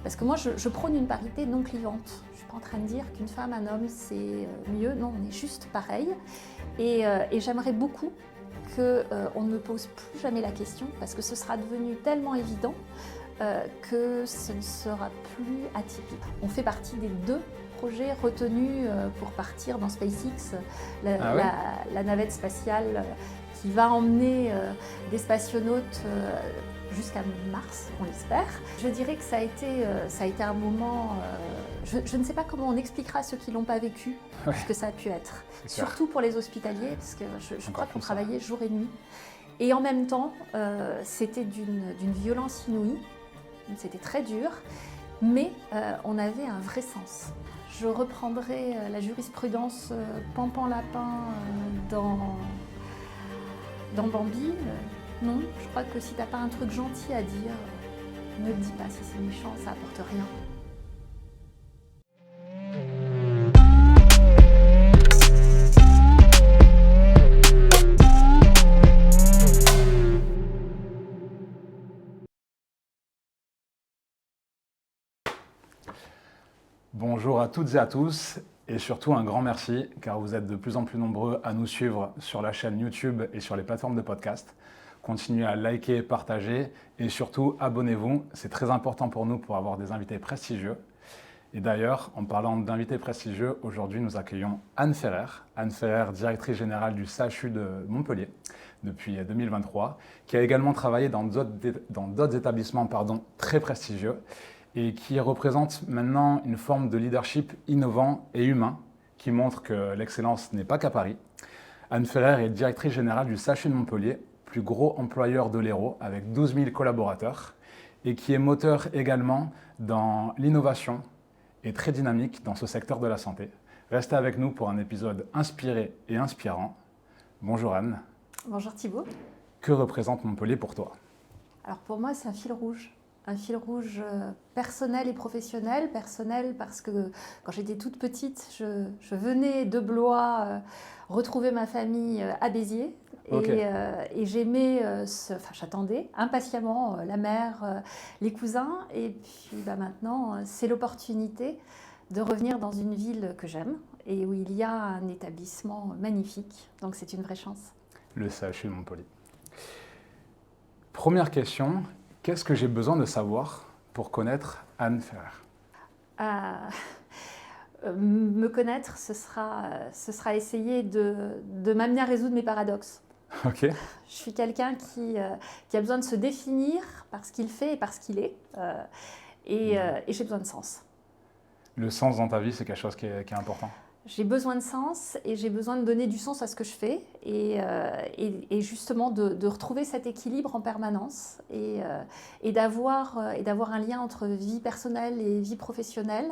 Parce que moi, je prône une parité non clivante. Je ne suis pas en train de dire qu'une femme, un homme, c'est mieux. Non, on est juste pareil. Et j'aimerais beaucoup qu'on ne me pose plus jamais la question, parce que ce sera devenu tellement évident que ce ne sera plus atypique. On fait partie des 2 projets retenus pour partir dans SpaceX, la navette spatiale qui va emmener des spationautes jusqu'à Mars, on l'espère. Je dirais que ça a été un moment, je ne sais pas comment on expliquera à ceux qui ne l'ont pas vécu ce que ça a pu être. Surtout pour les hospitaliers, parce que je crois qu'on travaillait jour et nuit. Et en même temps, c'était d'une violence inouïe, c'était très dur, mais on avait un vrai sens. Je reprendrai la jurisprudence Pampan-Lapin dans Bambi. Non, je crois que si t'as pas un truc gentil à dire, ne le dis pas. Si c'est méchant, ça apporte rien. Bonjour à toutes et à tous, et surtout un grand merci, car vous êtes de plus en plus nombreux à nous suivre sur la chaîne YouTube et sur les plateformes de podcast. Continuez à liker, partager, et surtout abonnez-vous, c'est très important pour nous pour avoir des invités prestigieux. Et d'ailleurs, en parlant d'invités prestigieux, aujourd'hui nous accueillons Anne Ferrer. Anne Ferrer, directrice générale du CHU de Montpellier depuis 2023, qui a également travaillé dans d'autres établissements très prestigieux, et qui représente maintenant une forme de leadership innovant et humain qui montre que l'excellence n'est pas qu'à Paris. Anne Ferrer est directrice générale du CHU de Montpellier, plus gros employeur de l'Hérault avec 12 000 collaborateurs, et qui est moteur également dans l'innovation et très dynamique dans ce secteur de la santé. Restez avec nous pour un épisode inspiré et inspirant. Bonjour Anne. Bonjour Thibaut. Que représente Montpellier pour toi ? Alors pour moi, c'est un fil rouge. Un fil rouge personnel et professionnel. Personnel parce que quand j'étais toute petite, je venais de Blois retrouver ma famille à Béziers. Et j'aimais, j'attendais impatiemment la mère, les cousins. Et puis maintenant, c'est l'opportunité de revenir dans une ville que j'aime et où il y a un établissement magnifique. Donc c'est une vraie chance. Le CHU de Montpellier. Première question. Qu'est-ce que j'ai besoin de savoir pour connaître Anne Ferrer ? Me connaître, ce sera essayer de m'amener à résoudre mes paradoxes. Ok. Je suis quelqu'un qui a besoin de se définir par ce qu'il fait et par ce qu'il est. Et j'ai besoin de sens. Le sens dans ta vie, c'est quelque chose qui est important ? J'ai besoin de sens et j'ai besoin de donner du sens à ce que je fais et justement de retrouver cet équilibre en permanence et d'avoir un lien entre vie personnelle et vie professionnelle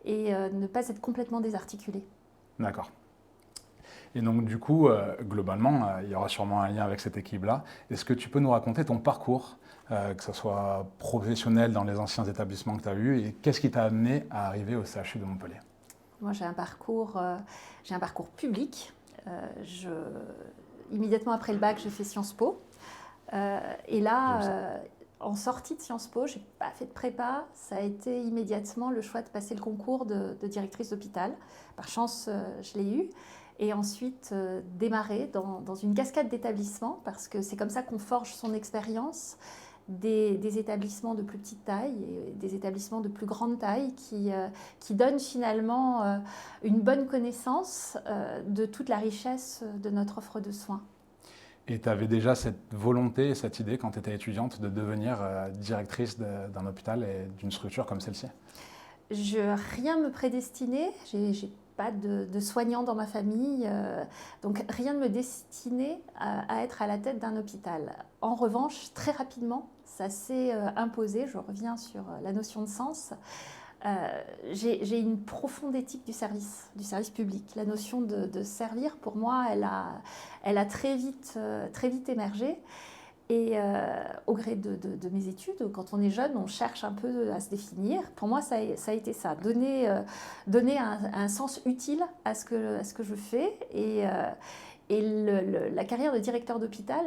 et ne pas être complètement désarticulé. D'accord. Et donc du coup, globalement, il y aura sûrement un lien avec cet équilibre-là. Est-ce que tu peux nous raconter ton parcours, que ce soit professionnel dans les anciens établissements que tu as eus, et qu'est-ce qui t'a amené à arriver au CHU de Montpellier ? Moi, j'ai un parcours public. Immédiatement après le bac, j'ai fait Sciences Po. Et là, en sortie de Sciences Po, je n'ai pas fait de prépa. Ça a été immédiatement le choix de passer le concours de directrice d'hôpital. Par chance, je l'ai eu. Et ensuite, démarrer dans une cascade d'établissements, parce que c'est comme ça qu'on forge son expérience. Des établissements de plus petite taille et des établissements de plus grande taille qui donnent finalement une bonne connaissance de toute la richesse de notre offre de soins. Et tu avais déjà cette volonté et cette idée quand tu étais étudiante de devenir directrice d'un hôpital et d'une structure comme celle-ci ? Rien ne me prédestinait, j'ai pas de soignants dans ma famille, donc rien ne me destinait à être à la tête d'un hôpital. En revanche, très rapidement, ça s'est imposé, je reviens sur la notion de sens. J'ai une profonde éthique du service public. La notion de servir, pour moi, elle a très vite émergé. Et au gré de mes études, quand on est jeune, on cherche un peu à se définir. Pour moi, ça a été ça, donner un sens utile à ce que je fais. Et la carrière de directeur d'hôpital,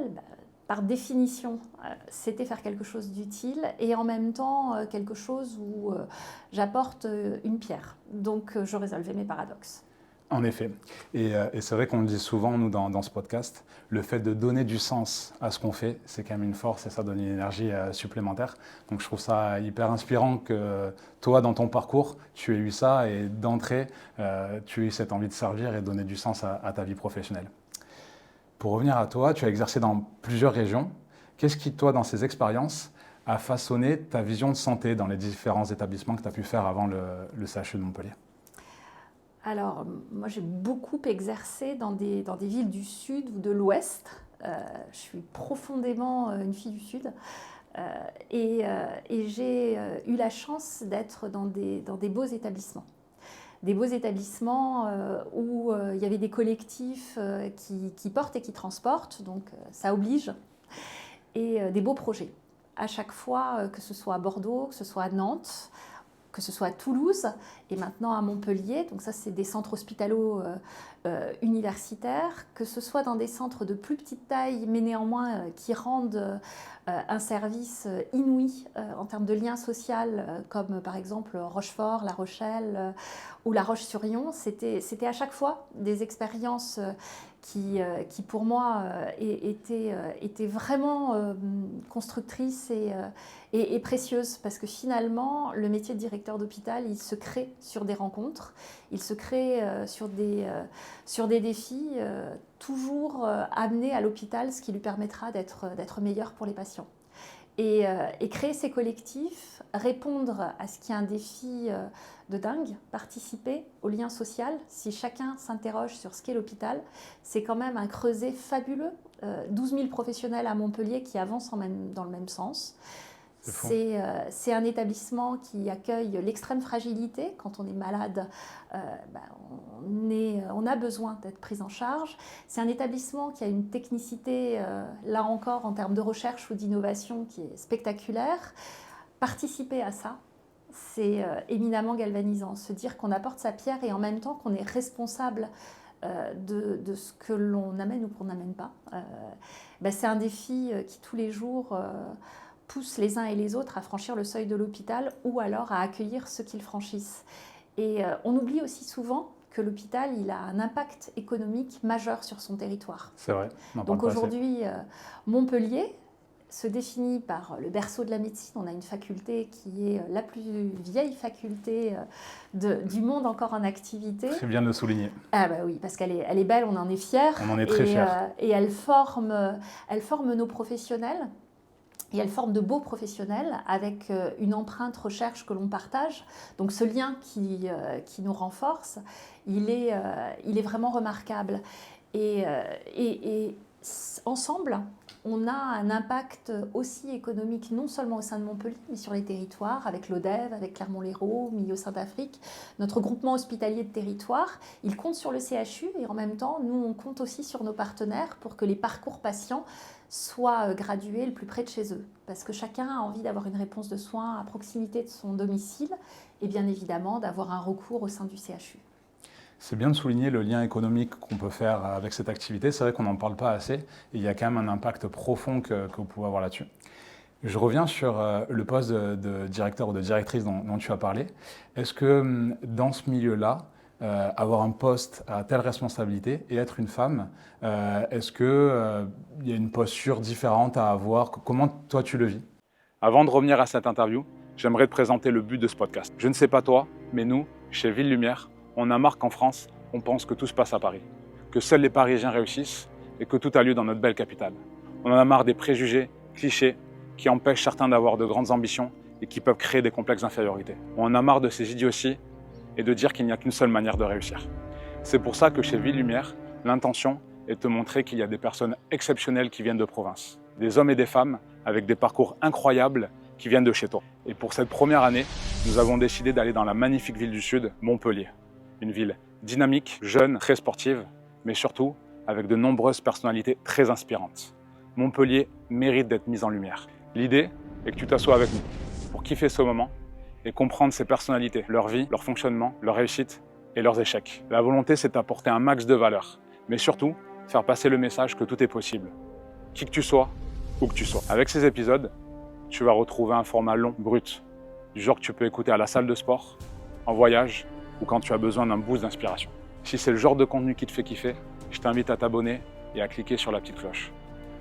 par définition, c'était faire quelque chose d'utile et en même temps quelque chose où j'apporte une pierre. Donc je résolvais mes paradoxes. En effet. Et c'est vrai qu'on le dit souvent, nous, dans ce podcast, le fait de donner du sens à ce qu'on fait, c'est quand même une force et ça donne une énergie supplémentaire. Donc je trouve ça hyper inspirant que toi, dans ton parcours, tu aies eu ça et d'entrée, tu aies eu cette envie de servir et de donner du sens à ta vie professionnelle. Pour revenir à toi, tu as exercé dans plusieurs régions. Qu'est-ce qui, toi, dans ces expériences, a façonné ta vision de santé dans les différents établissements que tu as pu faire avant le CHU de Montpellier ? Alors, moi, j'ai beaucoup exercé dans des villes du Sud ou de l'Ouest. Je suis profondément une fille du Sud. Et j'ai eu la chance d'être dans des beaux établissements. Des beaux établissements où il y avait des collectifs qui portent et qui transportent, donc ça oblige, et des beaux projets. À chaque fois, que ce soit à Bordeaux, que ce soit à Nantes, que ce soit à Toulouse et maintenant à Montpellier, donc ça c'est des centres hospitalo-universitaires, que ce soit dans des centres de plus petite taille mais néanmoins qui rendent un service inouï en termes de lien social, comme par exemple Rochefort, La Rochelle ou La Roche-sur-Yon. C'était à chaque fois des expériences qui pour moi étaient vraiment constructrices et précieuses, parce que finalement le métier de directeur d'hôpital, il se crée sur des rencontres, il se crée sur des défis, toujours amener à l'hôpital ce qui lui permettra d'être meilleur pour les patients. Et créer ces collectifs, répondre à ce qui est un défi de dingue, participer au lien social. Si chacun s'interroge sur ce qu'est l'hôpital, c'est quand même un creuset fabuleux. 12 000 professionnels à Montpellier qui avancent dans le même sens. C'est un établissement qui accueille l'extrême fragilité. Quand on est malade, on a besoin d'être pris en charge. C'est un établissement qui a une technicité, là encore, en termes de recherche ou d'innovation, qui est spectaculaire. Participer à ça, c'est éminemment galvanisant. Se dire qu'on apporte sa pierre et en même temps qu'on est responsable de ce que l'on amène ou qu'on n'amène pas. C'est un défi qui, tous les jours, pousse les uns et les autres à franchir le seuil de l'hôpital ou alors à accueillir ceux qui le franchissent. Et on oublie aussi souvent que l'hôpital, il a un impact économique majeur sur son territoire. C'est vrai. Donc aujourd'hui, Montpellier se définit par le berceau de la médecine. On a une faculté qui est la plus vieille faculté du monde encore en activité. C'est bien de le souligner. Ah bah oui, parce qu'elle est belle, on en est fiers. On en est très fiers. Et elle forme nos professionnels. Et elle forme de beaux professionnels avec une empreinte recherche que l'on partage. Donc ce lien qui nous renforce, il est vraiment remarquable. Et ensemble, on a un impact aussi économique, non seulement au sein de Montpellier, mais sur les territoires, avec l'ODEV, avec Clermont-Lérault, Millau Saint-Afrique. Notre groupement hospitalier de territoire, il compte sur le CHU et en même temps, nous, on compte aussi sur nos partenaires pour que les parcours patients soient gradués le plus près de chez eux. Parce que chacun a envie d'avoir une réponse de soins à proximité de son domicile et bien évidemment d'avoir un recours au sein du CHU. C'est bien de souligner le lien économique qu'on peut faire avec cette activité. C'est vrai qu'on n'en parle pas assez et il y a quand même un impact profond que vous pouvez avoir là-dessus. Je reviens sur le poste de directeur ou de directrice dont tu as parlé. Est-ce que dans ce milieu-là, avoir un poste à telle responsabilité et être une femme, est-ce qu'il y a une posture différente à avoir? Comment toi tu le vis? Avant de revenir à cette interview, j'aimerais te présenter le but de ce podcast. Je ne sais pas toi, mais nous, chez Ville Lumière, on a marre qu'en France, on pense que tout se passe à Paris, que seuls les Parisiens réussissent et que tout a lieu dans notre belle capitale. On en a marre des préjugés, clichés, qui empêchent certains d'avoir de grandes ambitions et qui peuvent créer des complexes d'infériorité. On en a marre de ces idioties et de dire qu'il n'y a qu'une seule manière de réussir. C'est pour ça que chez Ville Lumière, l'intention est de te montrer qu'il y a des personnes exceptionnelles qui viennent de province, des hommes et des femmes avec des parcours incroyables qui viennent de chez toi. Et pour cette première année, nous avons décidé d'aller dans la magnifique ville du Sud, Montpellier. Une ville dynamique, jeune, très sportive, mais surtout avec de nombreuses personnalités très inspirantes. Montpellier mérite d'être mise en lumière. L'idée est que tu t'assoies avec nous pour kiffer ce moment et comprendre ces personnalités, leur vie, leur fonctionnement, leur réussite et leurs échecs. La volonté, c'est d'apporter un max de valeur, mais surtout, faire passer le message que tout est possible. Qui que tu sois, où que tu sois. Avec ces épisodes, tu vas retrouver un format long, brut, du genre que tu peux écouter à la salle de sport, en voyage ou quand tu as besoin d'un boost d'inspiration. Si c'est le genre de contenu qui te fait kiffer, je t'invite à t'abonner et à cliquer sur la petite cloche.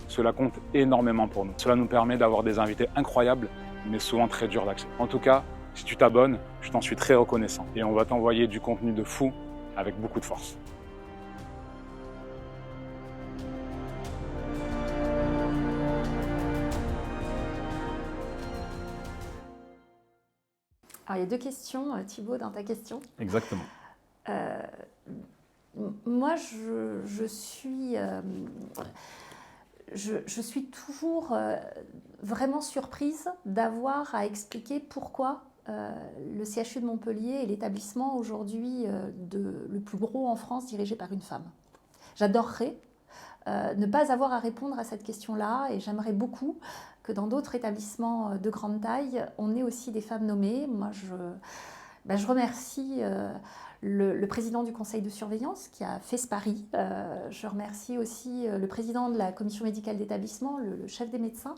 Cela compte énormément pour nous. Cela nous permet d'avoir des invités incroyables, mais souvent très durs d'accès. En tout cas, si tu t'abonnes, je t'en suis très reconnaissant. Et on va t'envoyer du contenu de fou avec beaucoup de force. Alors, il y a deux questions, Thibaut, dans ta question. Exactement. Moi, je suis toujours vraiment surprise d'avoir à expliquer pourquoi le CHU de Montpellier est l'établissement aujourd'hui le plus gros en France dirigé par une femme. J'adorerais ne pas avoir à répondre à cette question-là et j'aimerais beaucoup que dans d'autres établissements de grande taille, on ait aussi des femmes nommées. Moi, je remercie le président du conseil de surveillance qui a fait ce pari. Je remercie aussi le président de la commission médicale d'établissement, le chef des médecins,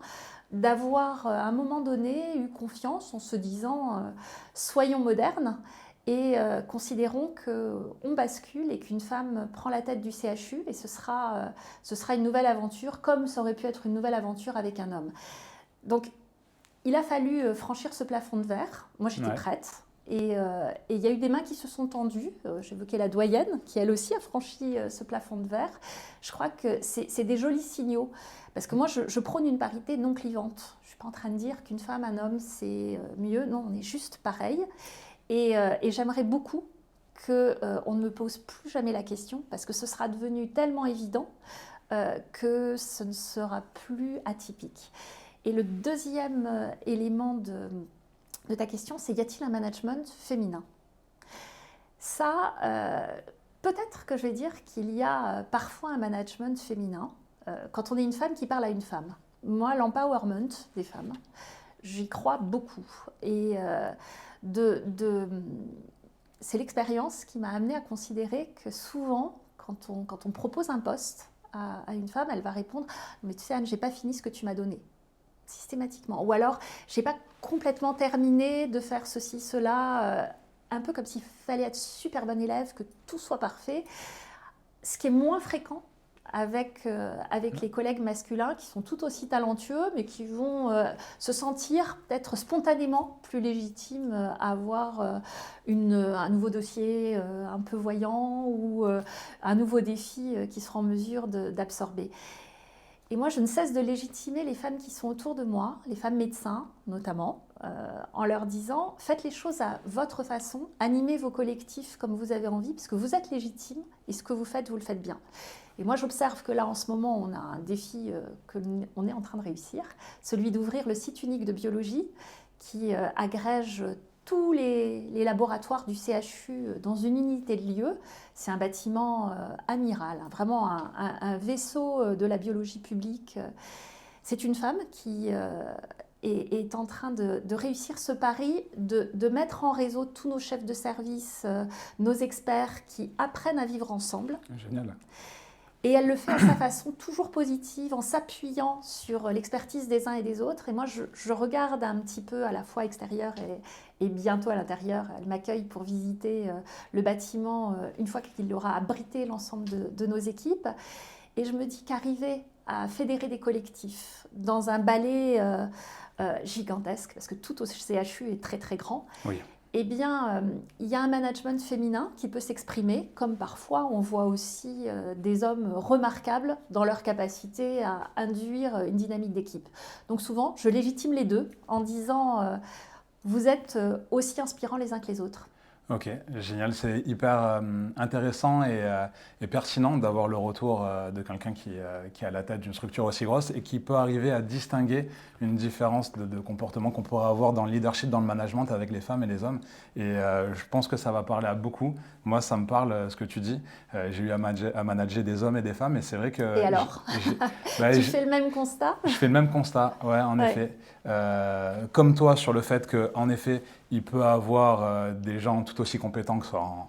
d'avoir à un moment donné eu confiance en se disant soyons modernes et considérons qu'on bascule et qu'une femme prend la tête du CHU et ce sera une nouvelle aventure comme ça aurait pu être une nouvelle aventure avec un homme. Donc il a fallu franchir ce plafond de verre. Moi j'étais prête. Et il y a eu des mains qui se sont tendues. J'évoquais la doyenne, qui elle aussi a franchi ce plafond de verre. Je crois que c'est des jolis signaux. Parce que moi, je prône une parité non clivante. Je ne suis pas en train de dire qu'une femme, un homme, c'est mieux. Non, on est juste pareil. Et j'aimerais beaucoup qu'on ne me pose plus jamais la question, parce que ce sera devenu tellement évident que ce ne sera plus atypique. Et le deuxième élément de ta question, c'est y a-t-il un management féminin? Ça, peut-être que je vais dire qu'il y a parfois un management féminin quand on est une femme qui parle à une femme. Moi, l'empowerment des femmes, j'y crois beaucoup. Et c'est l'expérience qui m'a amenée à considérer que souvent, quand on propose un poste à une femme, elle va répondre « Mais tu sais Anne, j'ai pas fini ce que tu m'as donné ». Systématiquement. Ou alors, je n'ai pas complètement terminé de faire ceci, cela, un peu comme s'il fallait être super bon élève, que tout soit parfait. Ce qui est moins fréquent avec les collègues masculins qui sont tout aussi talentueux, mais qui vont se sentir peut-être spontanément plus légitimes à avoir un nouveau dossier un peu voyant ou un nouveau défi qui sera en mesure d'absorber. Et moi, je ne cesse de légitimer les femmes qui sont autour de moi, les femmes médecins notamment, en leur disant « Faites les choses à votre façon, animez vos collectifs comme vous avez envie, puisque vous êtes légitime et ce que vous faites, vous le faites bien. » Et moi, j'observe que là, en ce moment, on a un défi qu'on est en train de réussir, celui d'ouvrir le site unique de biologie qui agrège tous les laboratoires du CHU dans une unité de lieu. C'est un bâtiment amiral, vraiment un vaisseau de la biologie publique. C'est une femme qui est en train de réussir ce pari, de mettre en réseau tous nos chefs de service, nos experts qui apprennent à vivre ensemble. Génial. Et elle le fait à sa façon toujours positive, en s'appuyant sur l'expertise des uns et des autres. Et moi, je regarde un petit peu à la fois extérieur et bientôt à l'intérieur. Elle m'accueille pour visiter le bâtiment une fois qu'il aura abrité l'ensemble de nos équipes. Et je me dis qu'arriver à fédérer des collectifs dans un balai gigantesque, parce que tout au CHU est très très grand, oui. Eh bien, il y a un management féminin qui peut s'exprimer, comme parfois on voit aussi des hommes remarquables dans leur capacité à induire une dynamique d'équipe. Donc souvent, je légitime les deux en disant vous êtes aussi inspirants les uns que les autres. Ok, génial. C'est hyper intéressant et pertinent d'avoir le retour de quelqu'un qui est à la tête d'une structure aussi grosse et qui peut arriver à distinguer une différence de comportement qu'on pourrait avoir dans le leadership, dans le management avec les femmes et les hommes. Et je pense que ça va parler à beaucoup. Moi, ça me parle ce que tu dis. J'ai eu à manager des hommes et des femmes et c'est vrai que... Et alors tu fais le même constat? Je fais le même constat, ouais, en effet. comme toi sur le fait qu'en effet, il peut avoir des gens tout aussi compétents que ce soit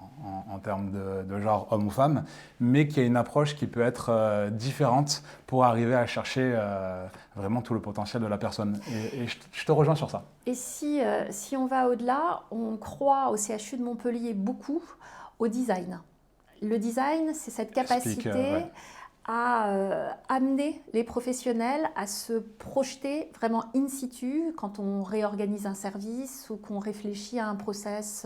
en termes de genre homme ou femme, mais qu'il y a une approche qui peut être différente pour arriver à chercher vraiment tout le potentiel de la personne. Et je te rejoins sur ça. Et si on va au-delà, on croit au CHU de Montpellier beaucoup au design. Le design, c'est cette capacité ouais. à amener les professionnels à se projeter vraiment in situ quand on réorganise un service ou qu'on réfléchit à un process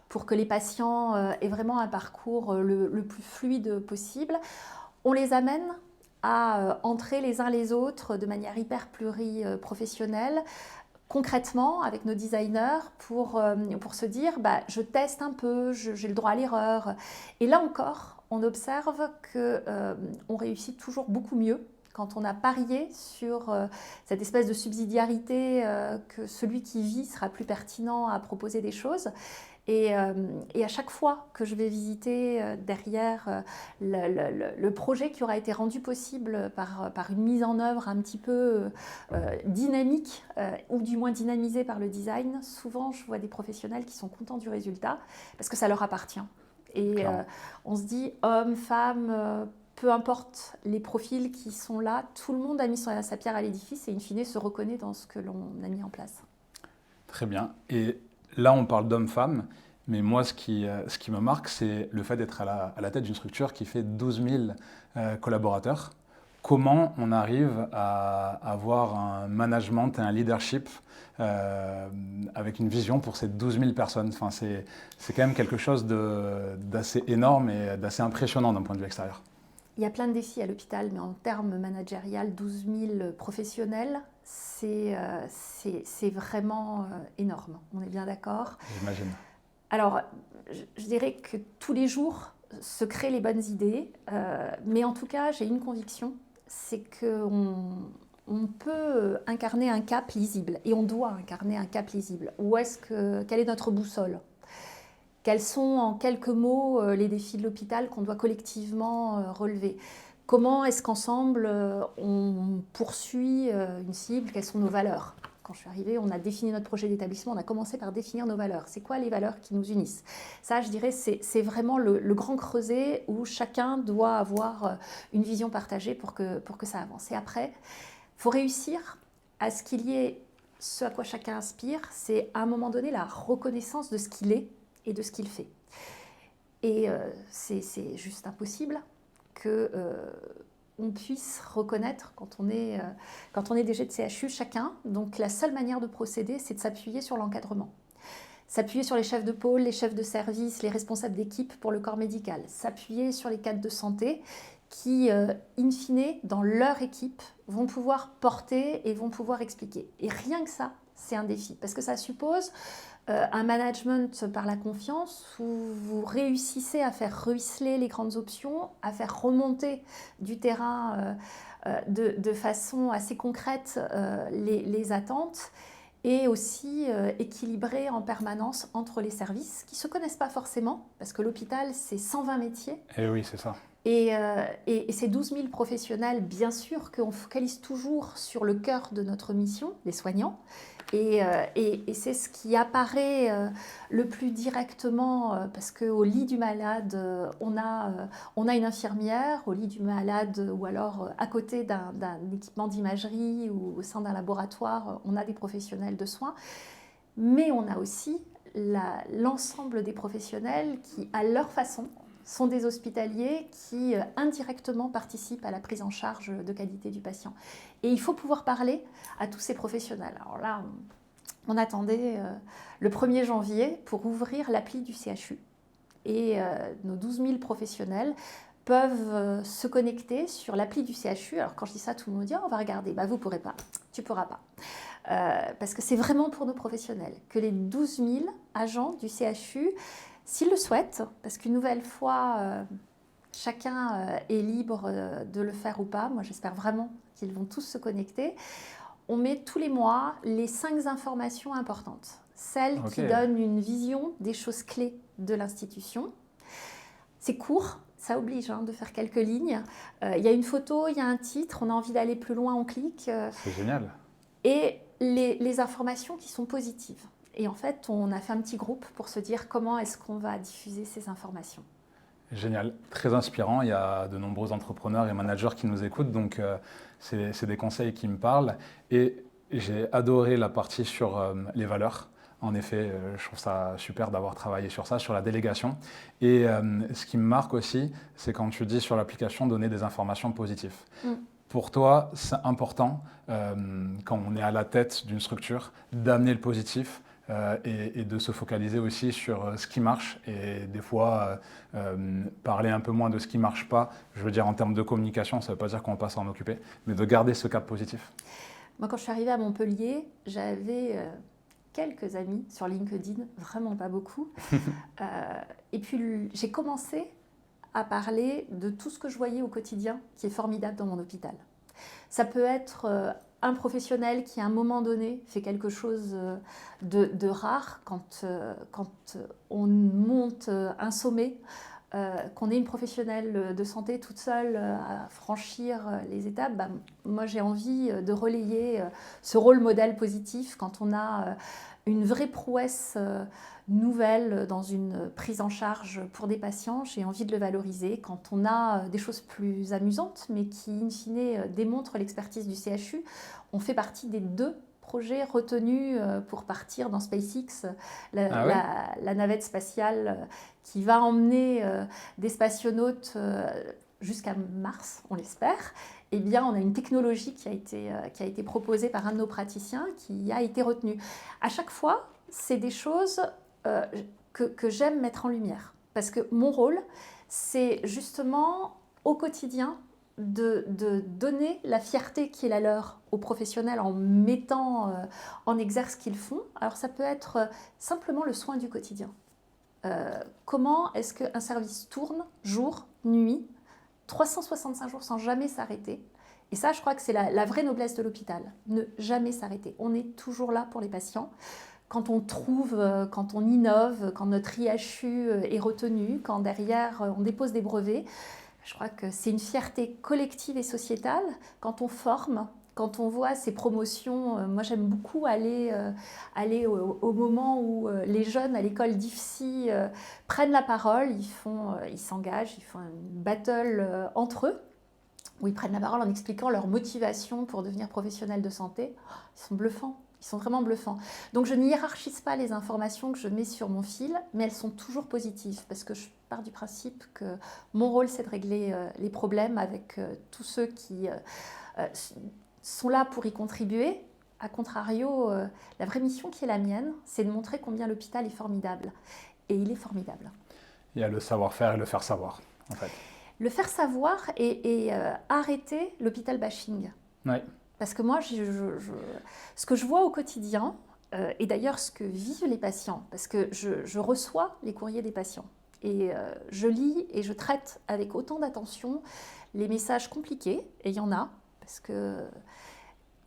pour que les patients aient vraiment un parcours le plus fluide possible. On les amène à entrer les uns les autres de manière hyper pluriprofessionnelle, concrètement avec nos designers pour se dire je teste un peu, j'ai le droit à l'erreur. Et là encore, on observe qu'on réussit toujours beaucoup mieux quand on a parié sur cette espèce de subsidiarité que celui qui vit sera plus pertinent à proposer des choses. Et à chaque fois que je vais visiter derrière le projet qui aura été rendu possible par une mise en œuvre un petit peu dynamique ou du moins dynamisée par le design, souvent je vois des professionnels qui sont contents du résultat parce que ça leur appartient. Et on se dit, hommes, femmes, peu importe les profils qui sont là, tout le monde a mis sa pierre à l'édifice et in fine se reconnaît dans ce que l'on a mis en place. Très bien. Et là, on parle d'hommes-femmes, mais moi, ce qui me marque, c'est le fait d'être à la tête d'une structure qui fait 12 000 collaborateurs. Comment on arrive à avoir un management et un leadership avec une vision pour ces 12 000 personnes. Enfin, c'est quand même quelque chose d'assez énorme et d'assez impressionnant d'un point de vue extérieur. Il y a plein de défis à l'hôpital, mais en termes managériels, 12 000 professionnels, c'est vraiment énorme. On est bien d'accord? J'imagine. Alors, je dirais que tous les jours se créent les bonnes idées, mais en tout cas, j'ai une conviction, c'est qu'on peut incarner un cap lisible, et on doit incarner un cap lisible. Quelle est notre boussole? Quels sont en quelques mots les défis de l'hôpital qu'on doit collectivement relever? Comment est-ce qu'ensemble on poursuit une cible? Quelles sont nos valeurs? Quand je suis arrivée, on a défini notre projet d'établissement, on a commencé par définir nos valeurs. C'est quoi les valeurs qui nous unissent? Ça, je dirais, c'est vraiment le grand creuset où chacun doit avoir une vision partagée pour que ça avance. Et après, il faut réussir à ce qu'il y ait ce à quoi chacun aspire, c'est à un moment donné la reconnaissance de ce qu'il est et de ce qu'il fait. Et c'est juste impossible que on puisse reconnaître quand on est DG de CHU chacun. Donc la seule manière de procéder, c'est de s'appuyer sur l'encadrement. S'appuyer sur les chefs de pôle, les chefs de service, les responsables d'équipe pour le corps médical. S'appuyer sur les cadres de santé qui, in fine, dans leur équipe, vont pouvoir porter et vont pouvoir expliquer. Et rien que ça, c'est un défi. Parce que ça suppose un management par la confiance où vous réussissez à faire ruisseler les grandes options, à faire remonter du terrain de façon assez concrète les attentes et aussi équilibrer en permanence entre les services qui ne se connaissent pas forcément, parce que l'hôpital, c'est 120 métiers. Et oui, c'est ça. Et ces 12 000 professionnels, bien sûr qu'on focalise toujours sur le cœur de notre mission, les soignants. Et c'est ce qui apparaît le plus directement, parce qu'au lit du malade, on a une infirmière, au lit du malade, ou alors à côté d'un équipement d'imagerie ou au sein d'un laboratoire, on a des professionnels de soins. Mais on a aussi l'ensemble des professionnels qui, à leur façon, sont des hospitaliers qui indirectement participent à la prise en charge de qualité du patient. Et il faut pouvoir parler à tous ces professionnels. Alors là, on attendait le 1er janvier pour ouvrir l'appli du CHU. Et nos 12 000 professionnels peuvent se connecter sur l'appli du CHU. Alors quand je dis ça, tout le monde me dit « on va regarder ». Vous ne pourrez pas, tu ne pourras pas. Parce que c'est vraiment pour nos professionnels que les 12 000 agents du CHU, s'ils le souhaitent, parce qu'une nouvelle fois, chacun est libre de le faire ou pas, moi j'espère vraiment qu'ils vont tous se connecter, on met tous les mois les 5 informations importantes, celles qui donnent une vision des choses clés de l'institution. C'est court, ça oblige de faire quelques lignes. Il y a une photo, il y a un titre, on a envie d'aller plus loin, on clique. C'est génial. Et les informations qui sont positives. Et en fait, on a fait un petit groupe pour se dire comment est-ce qu'on va diffuser ces informations. Génial, très inspirant. Il y a de nombreux entrepreneurs et managers qui nous écoutent, donc c'est des conseils qui me parlent. Et j'ai adoré la partie sur les valeurs. En effet, je trouve ça super d'avoir travaillé sur ça, sur la délégation. Et ce qui me marque aussi, c'est quand tu dis sur l'application donner des informations positives. Pour toi, c'est important, quand on est à la tête d'une structure, d'amener le positif. Et de se focaliser aussi sur ce qui marche et des fois parler un peu moins de ce qui ne marche pas. Je veux dire en termes de communication, ça ne veut pas dire qu'on va pas s'en occuper, mais de garder ce cap positif. Moi, quand je suis arrivée à Montpellier, j'avais quelques amis sur LinkedIn, vraiment pas beaucoup. Et puis j'ai commencé à parler de tout ce que je voyais au quotidien qui est formidable dans mon hôpital. Ça peut être un professionnel qui, à un moment donné, fait quelque chose de rare quand on monte un sommet, qu'on est une professionnelle de santé toute seule à franchir les étapes. Moi, j'ai envie de relayer ce rôle modèle positif quand on a une vraie prouesse nouvelle dans une prise en charge pour des patients. J'ai envie de le valoriser quand on a des choses plus amusantes, mais qui, in fine, démontrent l'expertise du CHU. On fait partie des 2 projets retenus pour partir dans SpaceX, la navette spatiale qui va emmener des spationautes jusqu'à Mars, on l'espère. Eh bien, on a une technologie qui a été proposée par un de nos praticiens qui a été retenue. À chaque fois, c'est des choses que j'aime mettre en lumière. Parce que mon rôle, c'est justement au quotidien de donner la fierté qui est la leur aux professionnels en mettant en exergue ce qu'ils font. Alors ça peut être simplement le soin du quotidien. Comment est-ce qu'un service tourne jour, nuit, 365 jours sans jamais s'arrêter? Et ça, je crois que c'est la vraie noblesse de l'hôpital, ne jamais s'arrêter. On est toujours là pour les patients. Quand on trouve, quand on innove, quand notre IHU est retenu, quand derrière on dépose des brevets, je crois que c'est une fierté collective et sociétale. Quand on forme, quand on voit ces promotions, moi j'aime beaucoup aller au moment où les jeunes à l'école d'IFSI prennent la parole, ils s'engagent, ils font une battle entre eux, où ils prennent la parole en expliquant leur motivation pour devenir professionnels de santé. Ils sont bluffants. Ils sont vraiment bluffants. Donc je ne hiérarchise pas les informations que je mets sur mon fil, mais elles sont toujours positives parce que je pars du principe que mon rôle c'est de régler les problèmes avec tous ceux qui sont là pour y contribuer. A contrario, la vraie mission qui est la mienne, c'est de montrer combien l'hôpital est formidable. Et il est formidable. Il y a le savoir-faire et le faire savoir, en fait. Le faire savoir et arrêter l'hôpital bashing. Oui. Parce que moi, ce que je vois au quotidien, et d'ailleurs ce que vivent les patients, parce que je reçois les courriers des patients, et je lis et je traite avec autant d'attention les messages compliqués, et il y en a, parce qu'il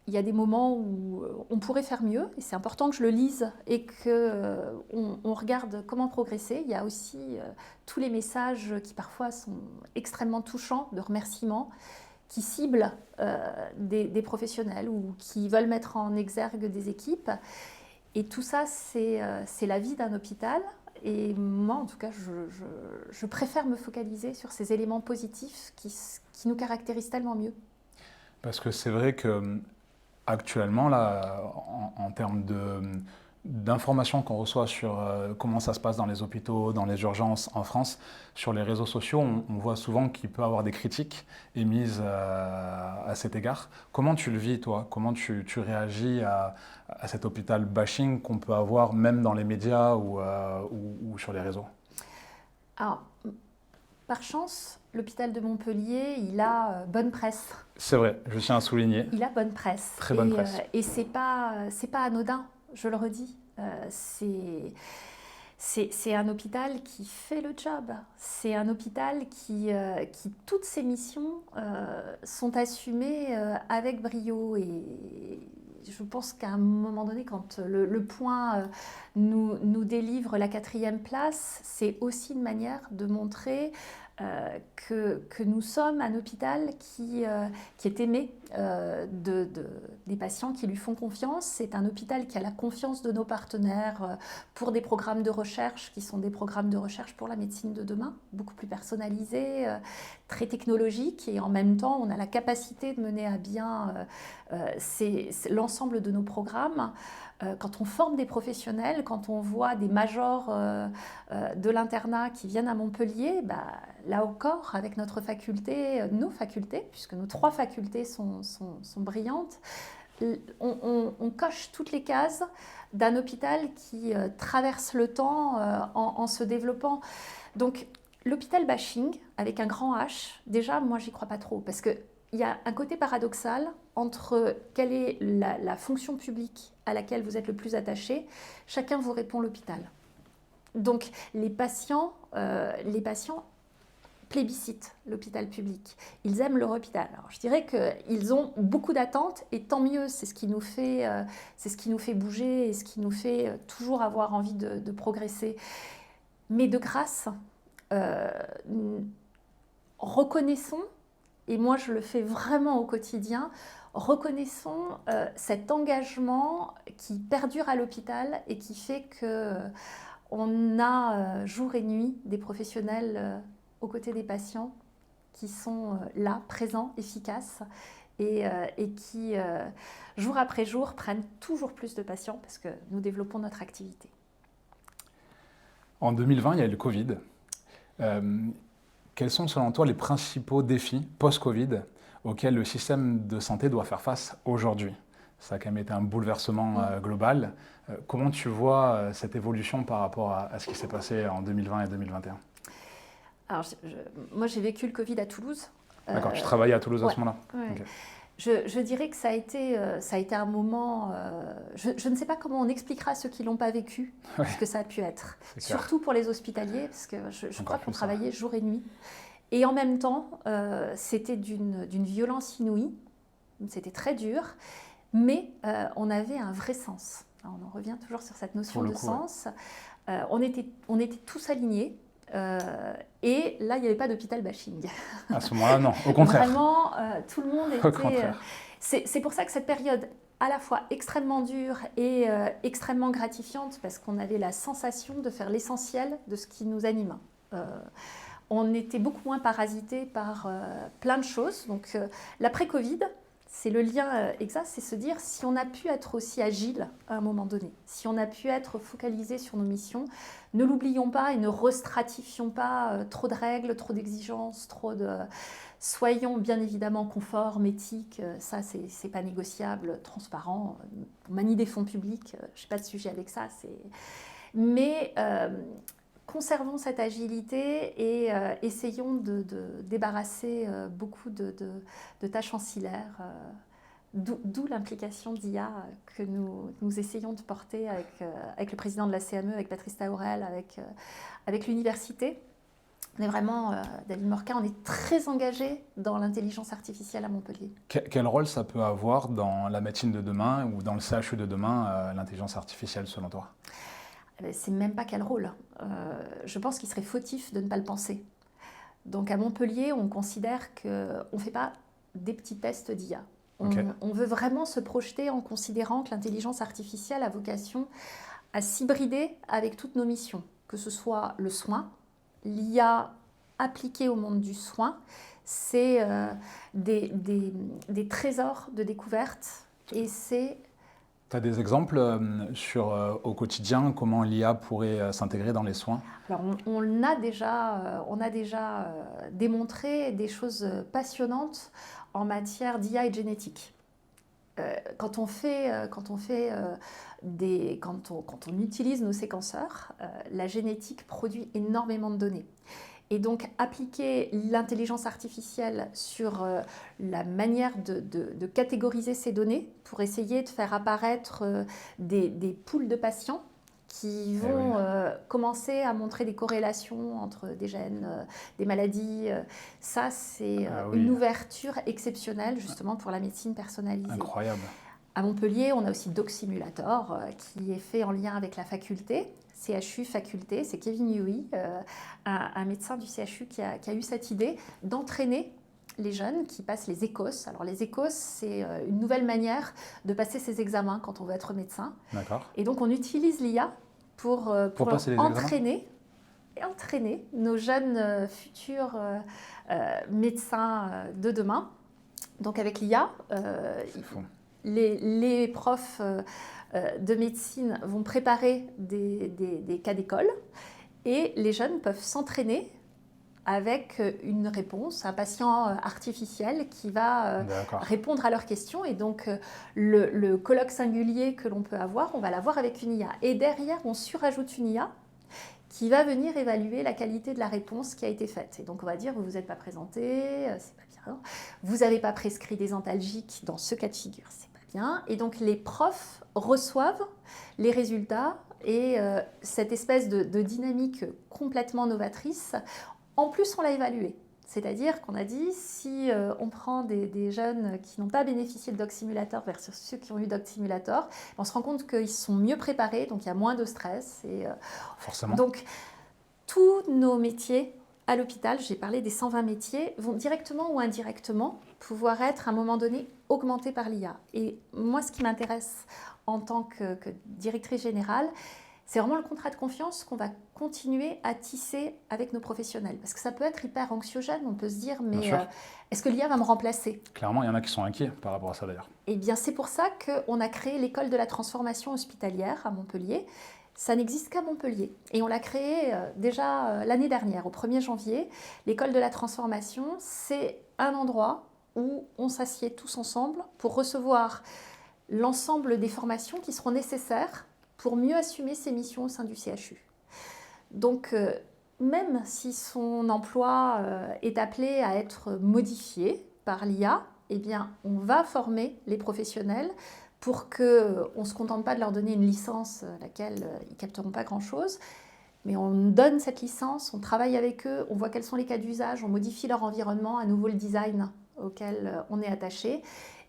y a des moments où on pourrait faire mieux, et c'est important que je le lise et qu'on regarde comment progresser. Il y a aussi tous les messages qui parfois sont extrêmement touchants, de remerciements, qui ciblent des professionnels ou qui veulent mettre en exergue des équipes. Et tout ça, c'est la vie d'un hôpital. Et moi, en tout cas, je préfère me focaliser sur ces éléments positifs qui nous caractérisent tellement mieux. Parce que c'est vrai que actuellement, là, en termes d'informations qu'on reçoit sur comment ça se passe dans les hôpitaux, dans les urgences en France, sur les réseaux sociaux, on voit souvent qu'il peut y avoir des critiques émises à cet égard. Comment tu le vis, toi? Comment tu réagis à cet hôpital bashing qu'on peut avoir même dans les médias ou sur les réseaux? Alors, par chance, l'hôpital de Montpellier, il a bonne presse. C'est vrai, je tiens à souligner. Il a bonne presse. Très bonne presse. Et c'est pas anodin. Je le redis, c'est un hôpital qui fait le job. C'est un hôpital qui toutes ses missions sont assumées avec brio. Et je pense qu'à un moment donné, quand le point nous délivre la 4e place, c'est aussi une manière de montrer que nous sommes un hôpital qui est aimé des patients qui lui font confiance. C'est un hôpital qui a la confiance de nos partenaires pour des programmes de recherche qui sont des programmes de recherche pour la médecine de demain, beaucoup plus personnalisés, très technologiques, et en même temps on a la capacité de mener à bien l'ensemble de nos programmes. Quand on forme des professionnels, quand on voit des majors de l'internat qui viennent à Montpellier, là encore, avec notre faculté, nos facultés, puisque nos 3 facultés sont brillantes, on coche toutes les cases d'un hôpital qui traverse le temps en se développant. Donc, l'hôpital bashing, avec un grand H, déjà, moi, j'y crois pas trop, parce que il y a un côté paradoxal entre quelle est la fonction publique à laquelle vous êtes le plus attaché. Chacun vous répond l'hôpital. Donc les patients plébiscitent l'hôpital public. Ils aiment leur hôpital. Alors je dirais qu'ils ont beaucoup d'attentes, et tant mieux, c'est ce qui nous fait bouger et ce qui nous fait toujours avoir envie de progresser. Mais de grâce, reconnaissons, et moi je le fais vraiment au quotidien, reconnaissons cet engagement qui perdure à l'hôpital et qui fait qu'on a jour et nuit des professionnels aux côtés des patients qui sont là, présents, efficaces, et qui, jour après jour, prennent toujours plus de patients parce que nous développons notre activité. En 2020, il y a eu le Covid. Quels sont selon toi les principaux défis post-Covid auxquels le système de santé doit faire face aujourd'hui? Ça a quand même été un bouleversement global. Comment tu vois cette évolution par rapport à ce qui s'est passé en 2020 et 2021? Alors, moi, j'ai vécu le Covid à Toulouse. D'accord, tu travaillais à Toulouse à ce moment-là? Ouais. Okay. Je dirais que ça a été un moment... je ne sais pas comment on expliquera à ceux qui ne l'ont pas vécu ce que ça a pu être. Surtout pour les hospitaliers, parce que je crois qu'on travaillait jour et nuit. Et en même temps, c'était d'une violence inouïe. C'était très dur, mais on avait un vrai sens. Alors, on en revient toujours sur cette notion de sens. Ouais. On était tous alignés. Et là, il n'y avait pas d'hôpital bashing. À ce moment-là, non, au contraire. Vraiment, tout le monde était... Au contraire. C'est pour ça que cette période, à la fois extrêmement dure et extrêmement gratifiante, parce qu'on avait la sensation de faire l'essentiel de ce qui nous anime. On était beaucoup moins parasité par plein de choses. Donc, l'après-Covid, c'est le lien exact, c'est se dire si on a pu être aussi agile à un moment donné, si on a pu être focalisé sur nos missions, ne l'oublions pas et ne restratifions pas trop de règles, trop d'exigences, soyons bien évidemment conformes, éthiques, ça c'est pas négociable, transparent, on manie des fonds publics, je n'ai pas de sujet avec ça, mais conservons cette agilité et essayons de débarrasser beaucoup de tâches ancillaires, d'où l'implication d'IA que nous essayons de porter avec le président de la CME, avec Patrice Taourel, avec l'université. On est vraiment, David Morca, on est très engagé dans l'intelligence artificielle à Montpellier. Quel rôle ça peut avoir dans la médecine de demain ou dans le CHU de demain, l'intelligence artificielle selon toi? C'est même pas quel rôle. Je pense qu'il serait fautif de ne pas le penser. Donc à Montpellier, on considère qu'on ne fait pas des petits tests d'IA. On veut vraiment se projeter en considérant que l'intelligence artificielle a vocation à s'hybrider avec toutes nos missions, que ce soit le soin, l'IA appliquée au monde du soin, c'est des trésors de découverte et c'est... Tu as des exemples au quotidien, comment l'IA pourrait s'intégrer dans les soins? Alors on a déjà démontré des choses passionnantes en matière d'IA et de génétique. Quand on utilise nos séquenceurs, la génétique produit énormément de données. Et donc, appliquer l'intelligence artificielle sur la manière de catégoriser ces données pour essayer de faire apparaître des poules de patients qui vont commencer à montrer des corrélations entre des gènes, des maladies. Ça, c'est une ouverture exceptionnelle justement pour la médecine personnalisée. Incroyable. À Montpellier, on a aussi Doc Simulator qui est fait en lien avec la faculté. CHU faculté, c'est Kevin Yui, un médecin du CHU qui a eu cette idée d'entraîner les jeunes qui passent les ECOS. Alors les ECOS, c'est une nouvelle manière de passer ses examens quand on veut être médecin. D'accord. Et donc on utilise l'IA pour passer les entraîner nos jeunes futurs médecins de demain. Donc avec l'IA, les profs de médecine vont préparer des cas d'école et les jeunes peuvent s'entraîner avec une réponse, un patient artificiel qui va répondre à leurs questions. Et donc, le colloque singulier que l'on peut avoir, on va l'avoir avec une IA. Et derrière, on surajoute une IA qui va venir évaluer la qualité de la réponse qui a été faite. Et donc, on va dire, vous ne vous êtes pas présenté, c'est pas bien. Vous n'avez pas prescrit des antalgiques dans ce cas de figure, c'est pas bien. Et donc, les profs reçoivent les résultats et cette espèce de dynamique complètement novatrice. En plus, on l'a évalué. C'est-à-dire qu'on a dit, si on prend des jeunes qui n'ont pas bénéficié de Doc Simulator versus ceux qui ont eu Doc Simulator, on se rend compte qu'ils sont mieux préparés, donc il y a moins de stress. Et, forcément. Donc, tous nos métiers à l'hôpital, j'ai parlé des 120 métiers, vont directement ou indirectement pouvoir être à un moment donné augmentés par l'IA. Et moi, ce qui m'intéresse en tant que directrice générale, c'est vraiment le contrat de confiance qu'on va continuer à tisser avec nos professionnels. Parce que ça peut être hyper anxiogène, on peut se dire, mais est-ce que l'IA va me remplacer ? Clairement, il y en a qui sont inquiets par rapport à ça d'ailleurs. Eh bien, c'est pour ça qu'on a créé l'école de la transformation hospitalière à Montpellier. Ça n'existe qu'à Montpellier. Et on l'a créé déjà l'année dernière, au 1er janvier. L'école de la transformation, c'est un endroit où on s'assied tous ensemble pour recevoir l'ensemble des formations qui seront nécessaires pour mieux assumer ses missions au sein du CHU. Donc, même si son emploi est appelé à être modifié par l'IA, eh bien, on va former les professionnels pour qu'on ne se contente pas de leur donner une licence à laquelle ils ne capteront pas grand-chose, mais on donne cette licence, on travaille avec eux, on voit quels sont les cas d'usage, on modifie leur environnement, à nouveau le design auquel on est attaché,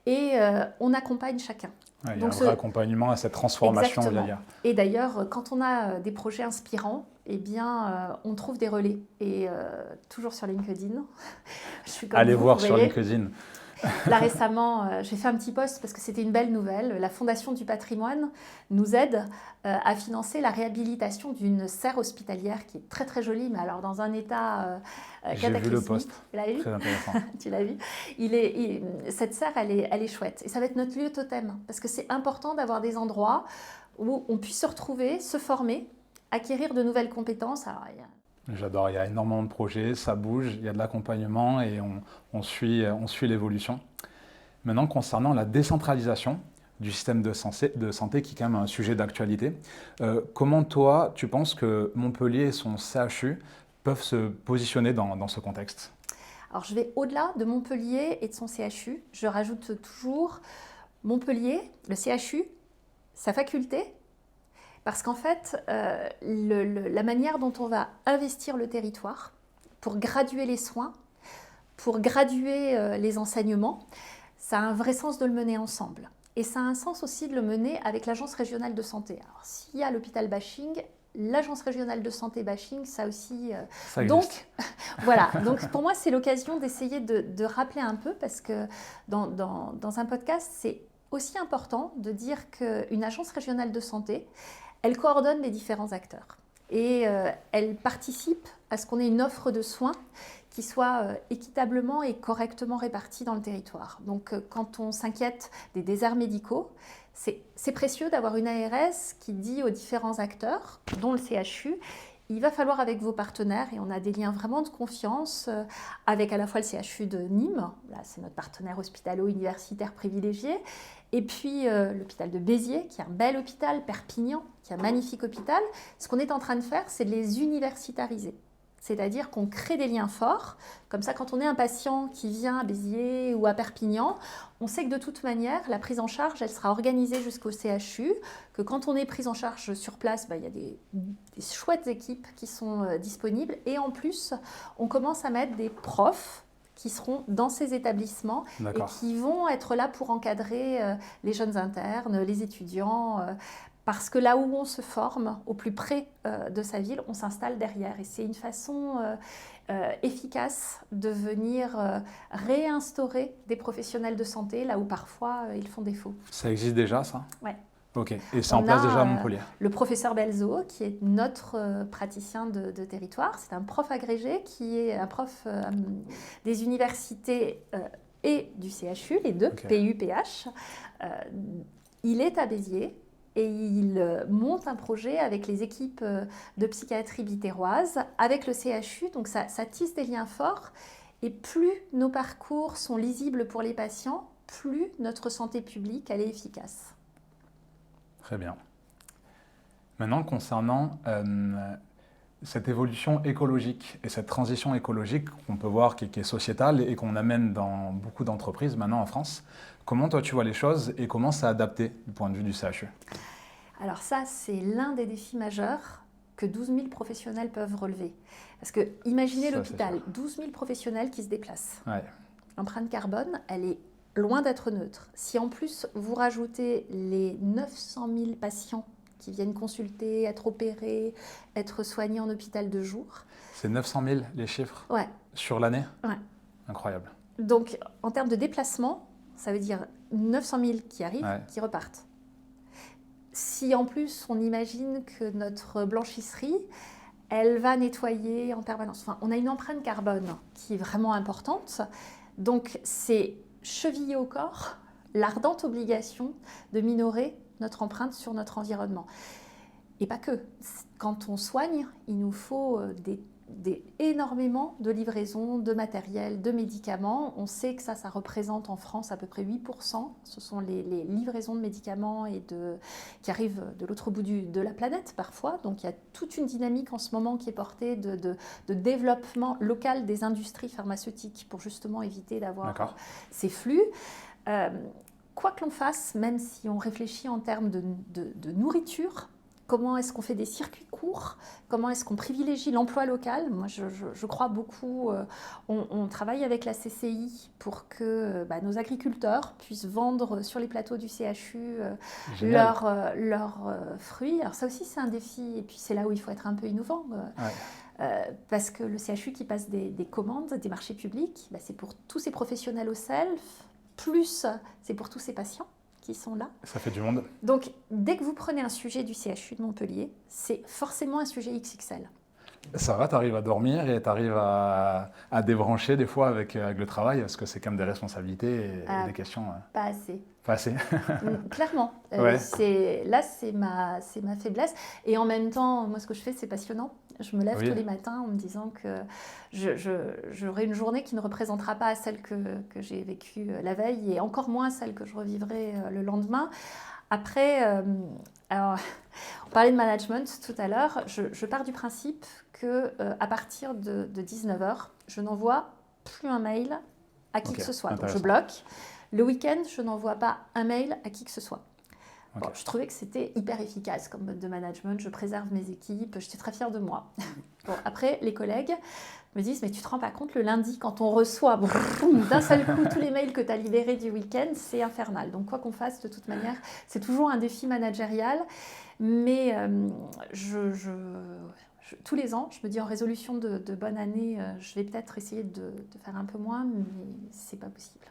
et on accompagne chacun. Ouais, il y a un vrai accompagnement à cette transformation via l'IA. Et d'ailleurs, quand on a des projets inspirants, eh bien, on trouve des relais. Et toujours sur LinkedIn. Allez voir sur LinkedIn. Là récemment, j'ai fait un petit post parce que c'était une belle nouvelle. La Fondation du patrimoine nous aide à financer la réhabilitation d'une serre hospitalière qui est très très jolie, mais alors dans un état cataclysmique. J'ai vu le post, très intéressant. Tu l'as vu cette serre, elle est chouette. Et ça va être notre lieu totem parce que c'est important d'avoir des endroits où on puisse se retrouver, se former, acquérir de nouvelles compétences. Alors, J'adore, il y a énormément de projets, ça bouge, il y a de l'accompagnement et on suit l'évolution. Maintenant, concernant la décentralisation du système de santé qui est quand même un sujet d'actualité, comment toi, tu penses que Montpellier et son CHU peuvent se positionner dans ce contexte ? Alors, je vais au-delà de Montpellier et de son CHU. Je rajoute toujours Montpellier, le CHU, sa faculté. Parce qu'en fait, la manière dont on va investir le territoire pour graduer les soins, pour graduer les enseignements, ça a un vrai sens de le mener ensemble. Et ça a un sens aussi de le mener avec l'Agence régionale de santé. Alors, s'il y a l'hôpital bashing, l'Agence régionale de santé bashing, ça aussi... ça existe. Donc, voilà. Donc, pour moi, c'est l'occasion d'essayer de rappeler un peu, parce que dans un podcast, c'est aussi important de dire qu'une agence régionale de santé, elle coordonne les différents acteurs et elle participe à ce qu'on ait une offre de soins qui soit équitablement et correctement répartie dans le territoire. Donc quand on s'inquiète des déserts médicaux, c'est précieux d'avoir une ARS qui dit aux différents acteurs, dont le CHU, il va falloir avec vos partenaires, et on a des liens vraiment de confiance avec à la fois le CHU de Nîmes, là c'est notre partenaire hospitalo-universitaire privilégié, et puis l'hôpital de Béziers, qui est un bel hôpital, Perpignan, qui est un magnifique hôpital. Ce qu'on est en train de faire, c'est de les universitariser. C'est-à-dire qu'on crée des liens forts. Comme ça, quand on est un patient qui vient à Béziers ou à Perpignan, on sait que de toute manière, la prise en charge, elle sera organisée jusqu'au CHU, que quand on est pris en charge sur place, il y a des chouettes équipes qui sont disponibles. Et en plus, on commence à mettre des profs qui seront dans ces établissements et qui vont être là pour encadrer les jeunes internes, les étudiants, Parce que là où on se forme, au plus près de sa ville, on s'installe derrière. Et c'est une façon efficace de venir réinstaurer des professionnels de santé là où parfois ils font défaut. Ça existe déjà, ça? Ouais. Ok. Et c'est en place déjà à Montpellier? Le professeur Belzo, qui est notre praticien de territoire, c'est un prof agrégé qui est un prof des universités et du CHU, les deux, Ok. PU, PH. Il est à Béziers. Et il monte un projet avec les équipes de psychiatrie biterroise, avec le CHU, donc ça tisse des liens forts. Et plus nos parcours sont lisibles pour les patients, plus notre santé publique elle est efficace. Très bien. Maintenant, concernant cette évolution écologique et cette transition écologique qu'on peut voir qui est sociétale et qu'on amène dans beaucoup d'entreprises maintenant en France, comment toi tu vois les choses et comment ça a adapté du point de vue du CHU? Alors ça, c'est l'un des défis majeurs que 12 000 professionnels peuvent relever. Parce que imaginez l'hôpital, 12 000 professionnels qui se déplacent. Ouais. L'empreinte carbone, elle est loin d'être neutre. Si en plus vous rajoutez les 900 000 patients qui viennent consulter, être opérés, être soignés en hôpital de jour. C'est 900 000 les chiffres? Ouais. Sur l'année? Ouais. Incroyable. Donc en termes de déplacement, ça veut dire 900 000 qui arrivent, Ouais. qui repartent. Si en plus on imagine que notre blanchisserie, elle va nettoyer en permanence. Enfin, on a une empreinte carbone qui est vraiment importante. Donc c'est chevillé au corps l'ardente obligation de minorer notre empreinte sur notre environnement. Et pas que. Quand on soigne, il nous faut énormément de livraisons, de matériel, de médicaments. On sait que ça représente en France à peu près 8%. Ce sont les livraisons de médicaments qui arrivent de l'autre bout de la planète parfois. Donc il y a toute une dynamique en ce moment qui est portée de développement local des industries pharmaceutiques pour justement éviter d'avoir ces flux. Quoi que l'on fasse, même si on réfléchit en termes de nourriture, comment est-ce qu'on fait des circuits courts? Comment est-ce qu'on privilégie l'emploi local? Moi, je crois beaucoup. On travaille avec la CCI pour que nos agriculteurs puissent vendre sur les plateaux du CHU leurs fruits. Alors ça aussi, c'est un défi. Et puis, c'est là où il faut être un peu innovant. Parce que le CHU qui passe des commandes, des marchés publics, c'est pour tous ces professionnels au self, plus c'est pour tous ces patients qui sont là. Ça fait du monde. Donc, dès que vous prenez un sujet du CHU de Montpellier, c'est forcément un sujet XXL. Ça va, tu arrives à dormir et tu arrives à débrancher des fois avec le travail, parce que c'est quand même des responsabilités et des questions. Pas assez. Pas assez. Clairement. Là, c'est ma faiblesse. Et en même temps, moi, ce que je fais, c'est passionnant. Je me lève tous les matins en me disant que j'aurai une journée qui ne représentera pas celle que j'ai vécue la veille et encore moins celle que je revivrai le lendemain. Après, alors, on parlait de management tout à l'heure. Je pars du principe qu'à partir de 19h, je n'envoie plus un mail à qui que ce soit. Donc, je bloque. Le week-end, je n'envoie pas un mail à qui que ce soit. Bon, je trouvais que c'était hyper efficace comme mode de management. Je préserve mes équipes, j'étais très fière de moi. Bon, après, les collègues me disent « Mais tu te rends pas compte, le lundi, quand on reçoit d'un seul coup tous les mails que tu as libérés du week-end, c'est infernal. » Donc, quoi qu'on fasse, de toute manière, c'est toujours un défi managérial. Mais tous les ans, je me dis en résolution de bonne année, je vais peut-être essayer de faire un peu moins, mais c'est pas possible.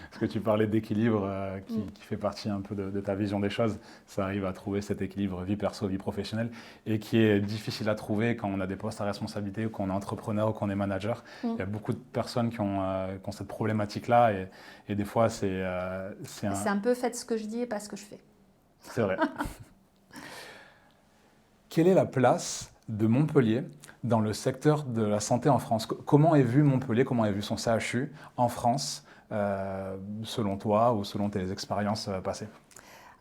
Parce que tu parlais d'équilibre qui fait partie un peu de ta vision des choses. Ça arrive à trouver cet équilibre vie perso, vie professionnelle et qui est difficile à trouver quand on a des postes à responsabilité ou qu'on est entrepreneur ou qu'on est manager. Il y a beaucoup de personnes qui ont cette problématique-là et des fois, c'est un peu faites ce que je dis et pas ce que je fais. C'est vrai. Quelle est la place de Montpellier dans le secteur de la santé en France? Comment est vu Montpellier, comment est vu son CHU en France selon toi ou selon tes expériences passées?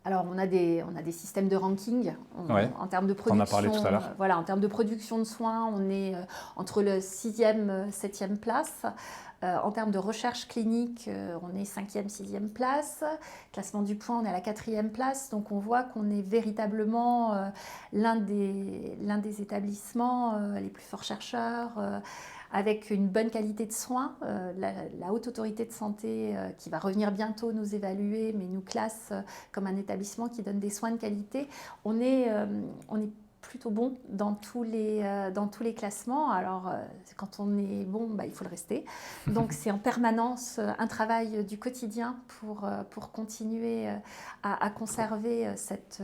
Alors, on a des systèmes de ranking en termes de production. On en a parlé tout à l'heure. Voilà, en termes de production de soins, on est entre le 6e, 7e place. En termes de recherche clinique, on est 5e, 6e place. Classement du point, on est à la 4e place. Donc on voit qu'on est véritablement l'un des établissements les plus forts chercheurs, avec une bonne qualité de soins. La Haute Autorité de Santé, qui va revenir bientôt nous évaluer, mais nous classe comme un établissement qui donne des soins de qualité. On est plutôt bon dans tous les classements. Alors, quand on est bon, il faut le rester. Donc, c'est en permanence un travail du quotidien pour continuer à conserver cette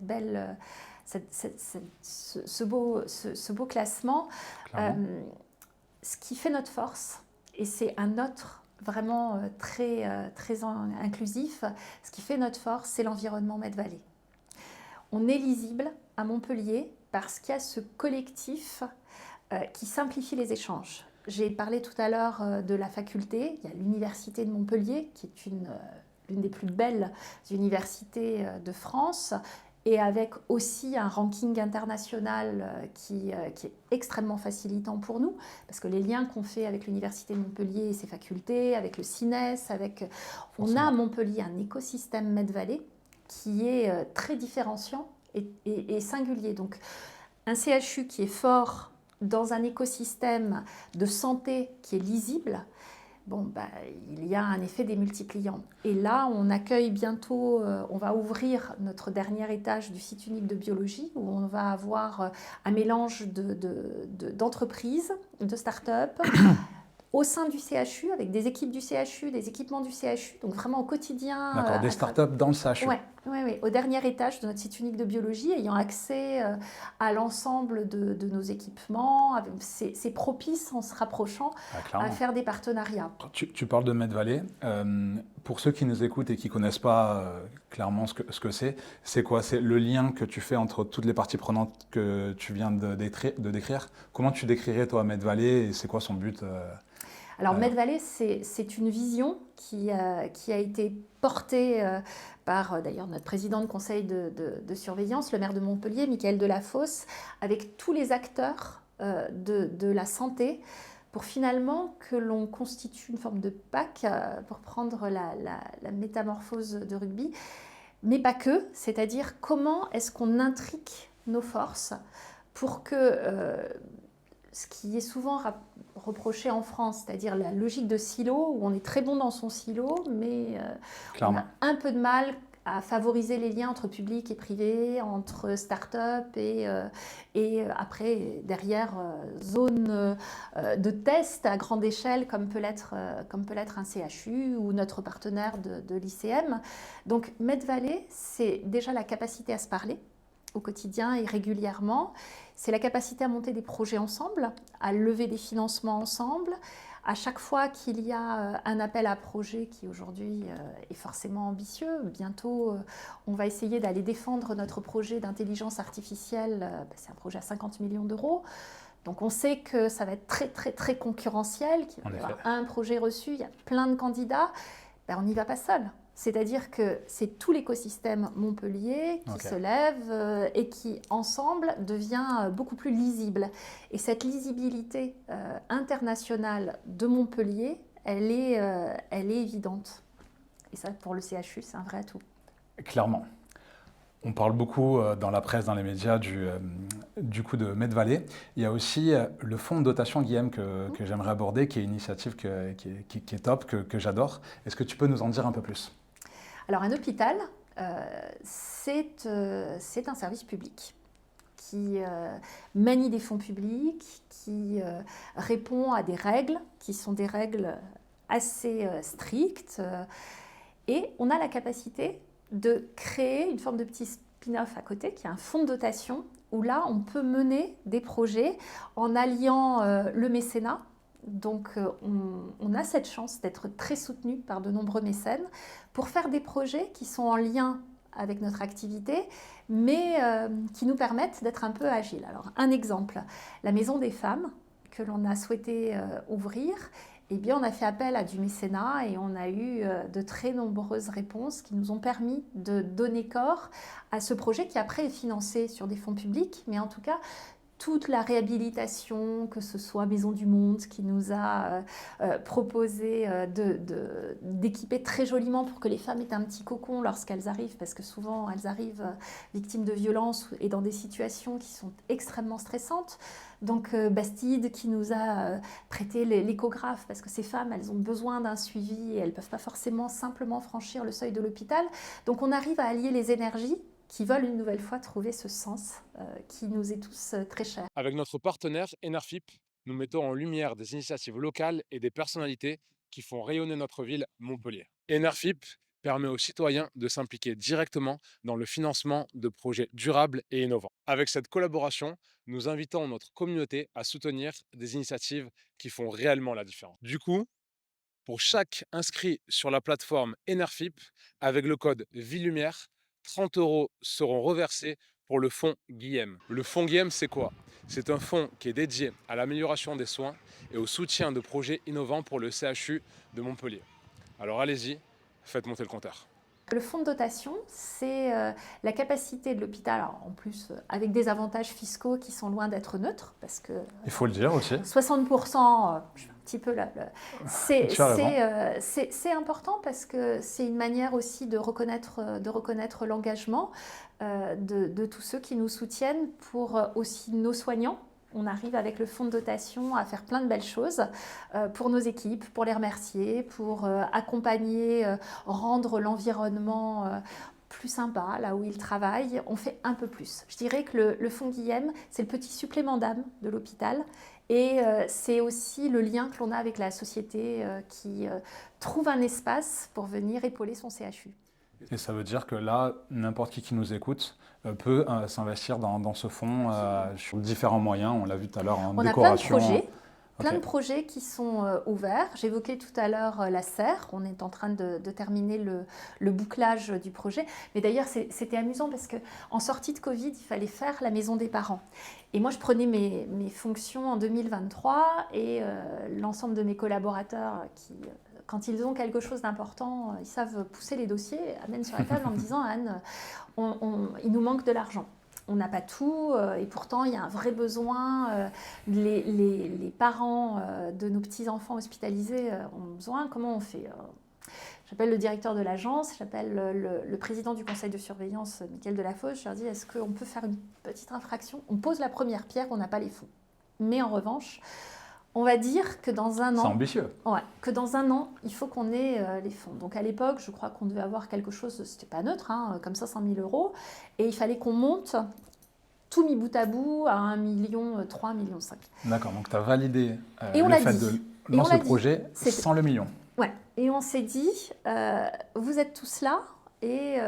belle... ce beau classement. Ce qui fait notre force, et c'est un autre vraiment très inclusif, ce qui fait notre force, c'est l'environnement Medvalley. On est lisible à Montpellier parce qu'il y a ce collectif qui simplifie les échanges. J'ai parlé tout à l'heure de la faculté, il y a l'université de Montpellier qui est l'une des plus belles universités de France, et avec aussi un ranking international qui est extrêmement facilitant pour nous, parce que les liens qu'on fait avec l'Université de Montpellier et ses facultés, avec le CINES, on a à Montpellier un écosystème Medvalley qui est très différenciant et singulier. Donc un CHU qui est fort dans un écosystème de santé qui est lisible, il y a un effet démultipliant. Et là, on accueille bientôt, on va ouvrir notre dernier étage du site unique de biologie, où on va avoir un mélange d'entreprises, de start-up, au sein du CHU, avec des équipes du CHU, des équipements du CHU, donc vraiment au quotidien. D'accord, des start-up dans le CHU. Oui, au dernier étage de notre site unique de biologie, ayant accès à l'ensemble de nos équipements. C'est propice, en se rapprochant, à faire des partenariats. Tu parles de Medvalley. Pour ceux qui nous écoutent et qui ne connaissent pas clairement ce que c'est quoi? C'est le lien que tu fais entre toutes les parties prenantes que tu viens de décrire. Comment tu décrirais, toi, Medvalley, et c'est quoi son but Alors, Medvalley, c'est une vision qui a été portée par, d'ailleurs, notre président de conseil de surveillance, le maire de Montpellier, Michael Delafosse, avec tous les acteurs de la santé, pour finalement que l'on constitue une forme de PAC, pour prendre la métamorphose de rugby, mais pas que, c'est-à-dire comment est-ce qu'on intrique nos forces pour que... ce qui est souvent reproché en France, c'est-à-dire la logique de silo, où on est très bon dans son silo, mais on a un peu de mal à favoriser les liens entre public et privé, entre start-up et après, derrière, zone de test à grande échelle, comme peut l'être un CHU ou notre partenaire de l'ICM. Donc, Medvalley, c'est déjà la capacité à se parler au quotidien et régulièrement. C'est la capacité à monter des projets ensemble, à lever des financements ensemble. À chaque fois qu'il y a un appel à projet qui aujourd'hui est forcément ambitieux, bientôt on va essayer d'aller défendre notre projet d'intelligence artificielle. C'est un projet à 50 millions d'euros. Donc on sait que ça va être très très très concurrentiel, qu'il va y avoir un projet reçu, il y a plein de candidats. On n'y va pas seul. C'est-à-dire que c'est tout l'écosystème Montpellier qui se lève et qui, ensemble, devient beaucoup plus lisible. Et cette lisibilité internationale de Montpellier, elle est évidente. Et ça, pour le CHU, c'est un vrai atout. Clairement. On parle beaucoup dans la presse, dans les médias, du coup de Medvalley. Il y a aussi le fonds de dotation, Guillaume, que j'aimerais aborder, qui est une initiative qui est top, que j'adore. Est-ce que tu peux nous en dire un peu plus ? Alors, un hôpital, c'est un service public qui manie des fonds publics, qui répond à des règles qui sont des règles assez strictes. Et on a la capacité de créer une forme de petit spin-off à côté, qui est un fonds de dotation, où là, on peut mener des projets en alliant le mécénat. Donc, on a cette chance d'être très soutenu par de nombreux mécènes pour faire des projets qui sont en lien avec notre activité, mais qui nous permettent d'être un peu agiles. Alors, un exemple, la Maison des femmes que l'on a souhaité ouvrir, eh bien, on a fait appel à du mécénat et on a eu de très nombreuses réponses qui nous ont permis de donner corps à ce projet qui après est financé sur des fonds publics, mais en tout cas, toute la réhabilitation, que ce soit Maison du Monde qui nous a proposé d'équiper très joliment pour que les femmes aient un petit cocon lorsqu'elles arrivent, parce que souvent elles arrivent victimes de violences et dans des situations qui sont extrêmement stressantes. Donc Bastide qui nous a prêté l'échographe, parce que ces femmes, elles ont besoin d'un suivi et elles ne peuvent pas forcément simplement franchir le seuil de l'hôpital. Donc on arrive à allier les énergies qui veulent une nouvelle fois trouver ce sens qui nous est tous très cher. Avec notre partenaire Enerfip, nous mettons en lumière des initiatives locales et des personnalités qui font rayonner notre ville, Montpellier. Enerfip permet aux citoyens de s'impliquer directement dans le financement de projets durables et innovants. Avec cette collaboration, nous invitons notre communauté à soutenir des initiatives qui font réellement la différence. Du coup, pour chaque inscrit sur la plateforme Enerfip, avec le code VILLUMIÈRE, 30 € seront reversés pour le fonds Guillem. Le fonds Guillem, c'est quoi? C'est un fonds qui est dédié à l'amélioration des soins et au soutien de projets innovants pour le CHU de Montpellier. Alors allez-y, faites monter le compteur. Le fonds de dotation, c'est la capacité de l'hôpital, en plus avec des avantages fiscaux qui sont loin d'être neutres, parce que Il faut le dire aussi. 60%, je fais un petit peu Tu c'est important parce que c'est une manière aussi de reconnaître l'engagement de tous ceux qui nous soutiennent pour aussi nos soignants. On arrive avec le fonds de dotation à faire plein de belles choses pour nos équipes, pour les remercier, pour accompagner, rendre l'environnement plus sympa là où ils travaillent. On fait un peu plus. Je dirais que le fonds Guillem, c'est le petit supplément d'âme de l'hôpital. Et c'est aussi le lien que l'on a avec la société qui trouve un espace pour venir épauler son CHU. Et ça veut dire que là, n'importe qui nous écoute peut s'investir dans ce fonds sur différents moyens. On l'a vu tout à l'heure en décoration. On a plein de projets qui sont ouverts. J'évoquais tout à l'heure la serre. On est en train de terminer le bouclage du projet. Mais d'ailleurs, c'était amusant parce qu'en sortie de Covid, il fallait faire la maison des parents. Et moi, je prenais mes fonctions en 2023 et l'ensemble de mes collaborateurs qui... quand ils ont quelque chose d'important, ils savent pousser les dossiers, amènent sur la table en me disant « Anne, il nous manque de l'argent. On n'a pas tout et pourtant il y a un vrai besoin. Les parents de nos petits-enfants hospitalisés ont besoin. Comment on fait ?» J'appelle le directeur de l'agence, j'appelle le président du conseil de surveillance, Mickaël Delafosse. Je leur dis « Est-ce qu'on peut faire une petite infraction ?» On pose la première pierre, on n'a pas les fonds. Mais en revanche... on va dire que dans un an... C'est ambitieux. Ouais, que dans un an, il faut qu'on ait les fonds. Donc à l'époque, je crois qu'on devait avoir quelque chose, c'était pas neutre, comme ça 100 000 €. Et il fallait qu'on monte tout mis bout à bout à 1,3 million, 1,5 million. D'accord, donc tu as validé Et on le l'a fait dit. de lancer le projet sans le million. Ouais, et on s'est dit, vous êtes tous là et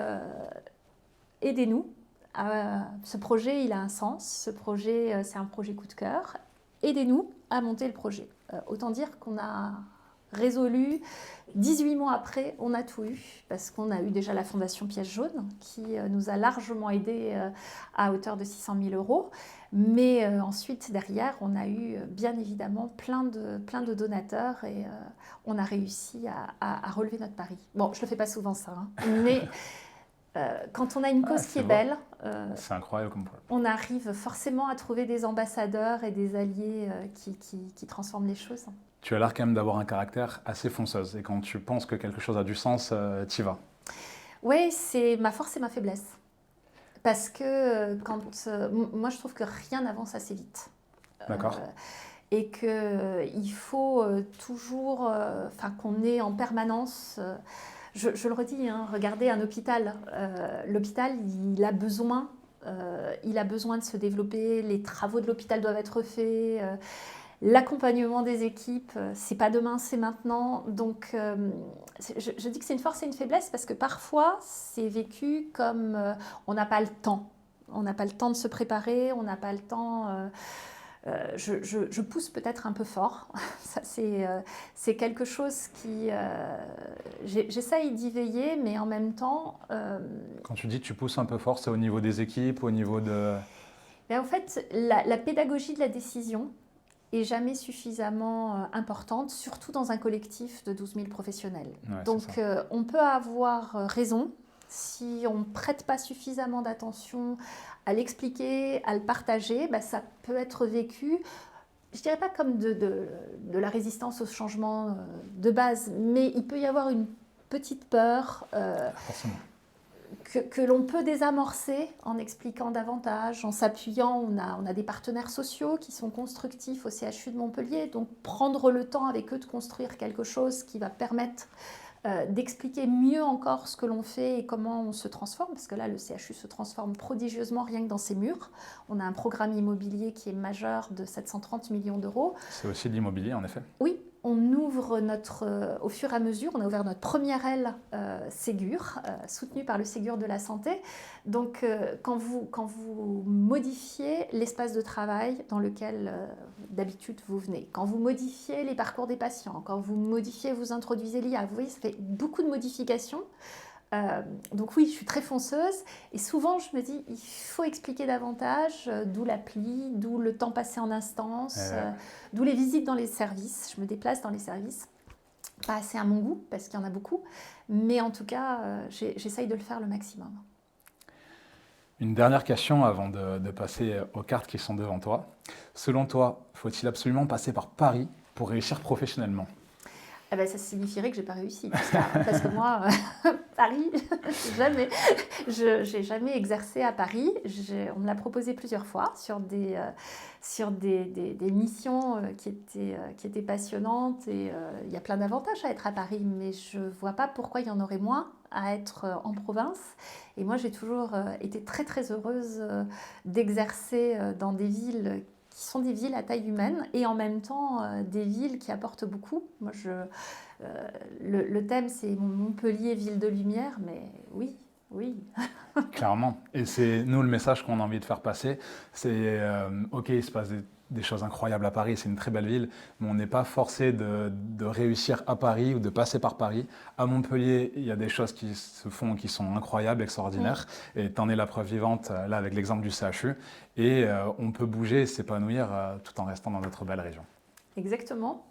aidez-nous. Ce projet, il a un sens. Ce projet, c'est un projet coup de cœur. Aidez-nous à monter le projet. Autant dire qu'on a résolu, 18 mois après, on a tout eu, parce qu'on a eu déjà la Fondation Pièce Jaune, qui nous a largement aidés à hauteur de 600 000 €. Mais ensuite, derrière, on a eu bien évidemment plein de donateurs et on a réussi à relever notre pari. Bon, je ne le fais pas souvent ça, mais... quand on a une cause qui est belle, c'est incroyable comme point. On arrive forcément à trouver des ambassadeurs et des alliés qui transforment les choses. Tu as l'air quand même d'avoir un caractère assez fonceuse et quand tu penses que quelque chose a du sens, tu y vas. Oui, c'est ma force et ma faiblesse. Parce que moi je trouve que rien n'avance assez vite. D'accord. Et qu'il faut toujours qu'on ait en permanence... Je le redis, regardez un hôpital. L'hôpital, il a besoin de se développer. Les travaux de l'hôpital doivent être faits. L'accompagnement des équipes, c'est pas demain, c'est maintenant. Donc, je dis que c'est une force et une faiblesse parce que parfois, c'est vécu comme on n'a pas le temps. On n'a pas le temps de se préparer, on n'a pas le temps... je pousse peut-être un peu fort. Ça, c'est quelque chose qui... j'essaye d'y veiller, mais en même temps... Quand tu dis que tu pousses un peu fort, c'est au niveau des équipes, au niveau de... Mais en fait, la pédagogie de la décision est jamais suffisamment importante, surtout dans un collectif de 12 000 professionnels. Ouais, donc, on peut avoir raison. Si on ne prête pas suffisamment d'attention à l'expliquer, à le partager, ça peut être vécu, je ne dirais pas comme de la résistance au changement de base, mais il peut y avoir une petite peur que l'on peut désamorcer en expliquant davantage, en s'appuyant. On a des partenaires sociaux qui sont constructifs au CHU de Montpellier, donc prendre le temps avec eux de construire quelque chose qui va permettre d'expliquer mieux encore ce que l'on fait et comment on se transforme, parce que là, le CHU se transforme prodigieusement rien que dans ses murs. On a un programme immobilier qui est majeur de 730 millions d'euros. C'est aussi de l'immobilier, en effet. Oui, on ouvre au fur et à mesure, on a ouvert notre première aile Ségur, soutenue par le Ségur de la santé. Donc, quand vous modifiez l'espace de travail dans lequel d'habitude vous venez, quand vous modifiez les parcours des patients, quand vous introduisez l'IA, vous voyez, ça fait beaucoup de modifications. Donc oui, je suis très fonceuse et souvent je me dis il faut expliquer davantage, d'où l'appli, d'où le temps passé en instance, d'où les visites dans les services. Je me déplace dans les services, pas assez à mon goût parce qu'il y en a beaucoup, mais en tout cas j'essaye de le faire le maximum. Une dernière question avant de passer aux cartes qui sont devant toi. Selon toi, faut-il absolument passer par Paris pour réussir professionnellement ? Ça signifierait que je n'ai pas réussi. Parce que moi, Paris, j'ai jamais exercé à Paris. On me l'a proposé plusieurs fois sur des missions qui étaient passionnantes. Et il y a plein d'avantages à être à Paris, mais je ne vois pas pourquoi il y en aurait moins à être en province. Et moi, j'ai toujours été très, très heureuse d'exercer dans des villes qui sont des villes à taille humaine et en même temps des villes qui apportent beaucoup. Moi, le thème, c'est Montpellier, ville de lumière, mais oui. Clairement. Et c'est nous le message qu'on a envie de faire passer. C'est ok, il se passe des choses incroyables à Paris, c'est une très belle ville, mais on n'est pas forcé de réussir à Paris ou de passer par Paris. À Montpellier, il y a des choses qui se font qui sont incroyables, extraordinaires, et tu en es la preuve vivante là avec l'exemple du CHU. Et on peut bouger et s'épanouir tout en restant dans notre belle région. Exactement.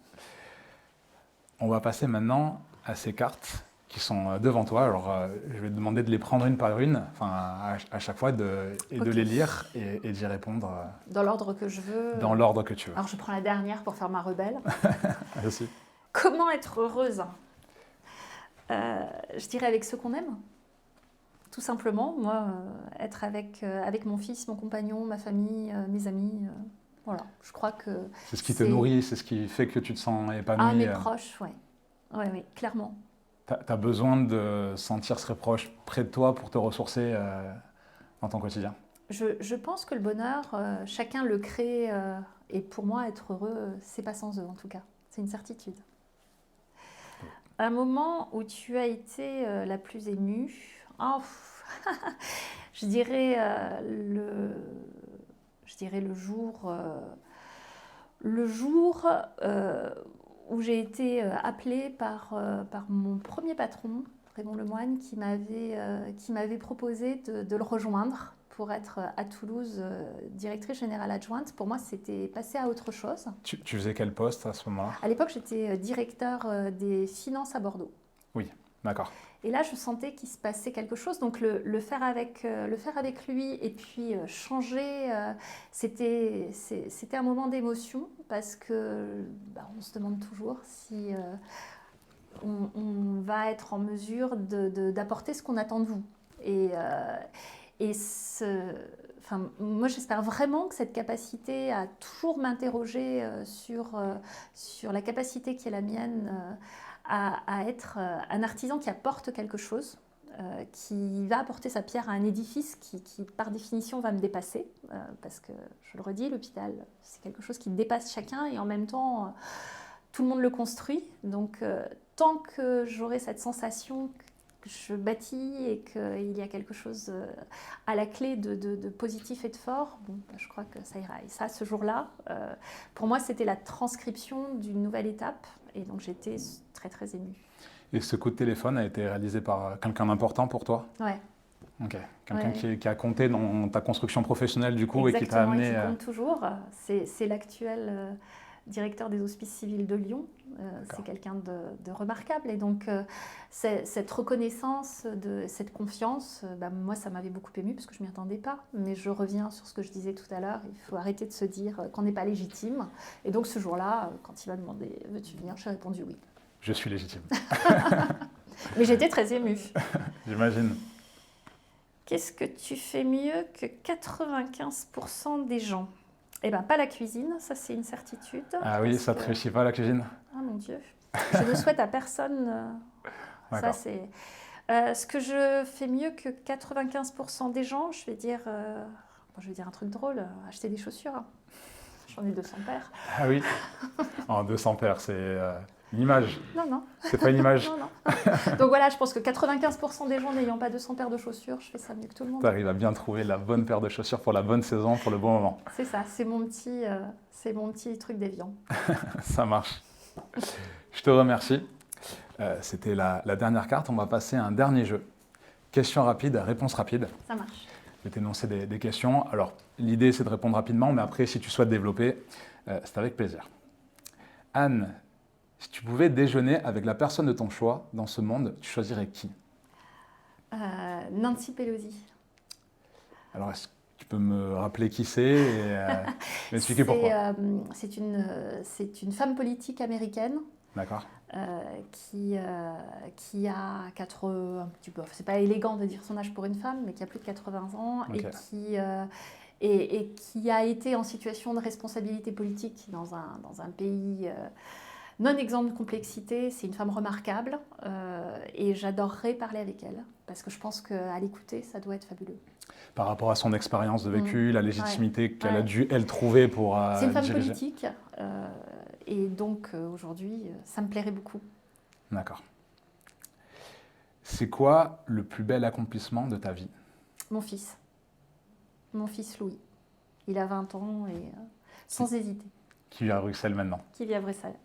On va passer maintenant à ces cartes qui sont devant toi. Alors, je vais te demander de les prendre une par une, à chaque fois, de les lire et d'y répondre. Dans l'ordre que je veux. Dans l'ordre que tu veux. Alors, je prends la dernière pour faire ma rebelle. Merci. Comment être heureuse ? Je dirais avec ceux qu'on aime. Tout simplement, moi, être avec mon fils, mon compagnon, ma famille, mes amis. Voilà, je crois que... C'est ce qui te nourrit, c'est ce qui fait que tu te sens épanoui. Ah, mes proches, oui. Oui, clairement. Tu as besoin de sentir ces proches près de toi pour te ressourcer dans ton quotidien. Je pense que le bonheur, chacun le crée. Et pour moi, être heureux, c'est pas sans eux, en tout cas. C'est une certitude. Un moment où tu as été la plus émue, je dirais le jour où j'ai été appelée par mon premier patron, Raymond Lemoine, qui m'avait proposé de le rejoindre pour être à Toulouse directrice générale adjointe. Pour moi, c'était passer à autre chose. Tu faisais quel poste à ce moment-là ? À l'époque, j'étais directeur des finances à Bordeaux. Oui, d'accord. Et là, je sentais qu'il se passait quelque chose. Donc, le faire avec lui et puis changer, c'était un moment d'émotion parce que on se demande toujours si on va être en mesure d'apporter ce qu'on attend de vous. Moi, j'espère vraiment que cette capacité à toujours m'interroger sur la capacité qui est la mienne à être un artisan qui apporte quelque chose, qui va apporter sa pierre à un édifice qui par définition, va me dépasser. Parce que, je le redis, l'hôpital, c'est quelque chose qui dépasse chacun et en même temps, tout le monde le construit. Donc, tant que j'aurai cette sensation que je bâtis et qu'il y a quelque chose à la clé de positif et de fort, je crois que ça ira. Et ça, ce jour-là, pour moi, c'était la transcription d'une nouvelle étape. Et donc, j'étais très, très émue. Et ce coup de téléphone a été réalisé par quelqu'un d'important pour toi ? Ouais. Ok. Quelqu'un qui a compté dans ta construction professionnelle, du coup, exactement, et qui t'a amené... et qui compte toujours. C'est l'actuel directeur des Hospices civils de Lyon. C'est quelqu'un de remarquable. Et donc, cette reconnaissance, cette confiance, moi, ça m'avait beaucoup émue parce que je ne m'y attendais pas. Mais je reviens sur ce que je disais tout à l'heure. Il faut arrêter de se dire qu'on n'est pas légitime. Et donc, ce jour-là, quand il m'a demandé « Veux-tu venir ?», j'ai répondu oui. Je suis légitime. Mais j'étais très émue. J'imagine. Qu'est-ce que tu fais mieux que 95% des gens ? Eh bien, pas la cuisine, ça c'est une certitude. Ah oui, ça ne te réussit pas la cuisine? Ah mon Dieu, je ne souhaite à personne. Ça c'est. Ce que je fais mieux que 95% des gens, je vais dire un truc drôle, acheter des chaussures. J'en ai 200 paires. Ah oui. En 200 paires, c'est une image. Non. C'est pas une image. Non. Donc voilà, je pense que 95% des gens n'ayant pas 200 paires de chaussures, je fais ça mieux que tout le monde. Tu arrives à bien trouver la bonne paire de chaussures pour la bonne saison, pour le bon moment. C'est ça, c'est mon petit truc déviant. Ça marche. Je te remercie. C'était la dernière carte. On va passer à un dernier jeu. Question rapide, réponse rapide. Ça marche. Je vais t'énoncer des questions. Alors, l'idée, c'est de répondre rapidement, mais après, si tu souhaites développer, c'est avec plaisir. Anne, si tu pouvais déjeuner avec la personne de ton choix dans ce monde, tu choisirais qui? Nancy Pelosi. Alors, est-ce que tu peux me rappeler qui c'est et m'expliquer pourquoi? C'est une femme politique américaine. D'accord. Qui a 80, c'est pas élégant de dire son âge pour une femme, mais qui a plus de 80 ans Okay. et qui a été en situation de responsabilité politique dans un pays non exempt de complexité. C'est une femme remarquable et j'adorerais parler avec elle parce que je pense qu'à l'écouter, ça doit être fabuleux. Par rapport à son expérience de vécu, la légitimité qu'elle Ouais. a dû, elle, trouver pour C'est une femme diriger. politique et donc aujourd'hui, ça me plairait beaucoup. D'accord. C'est quoi le plus bel accomplissement de ta vie? Mon fils Louis. Il a 20 ans et sans hésiter. Qui vit à Bruxelles maintenant. Qui vit à Bruxelles.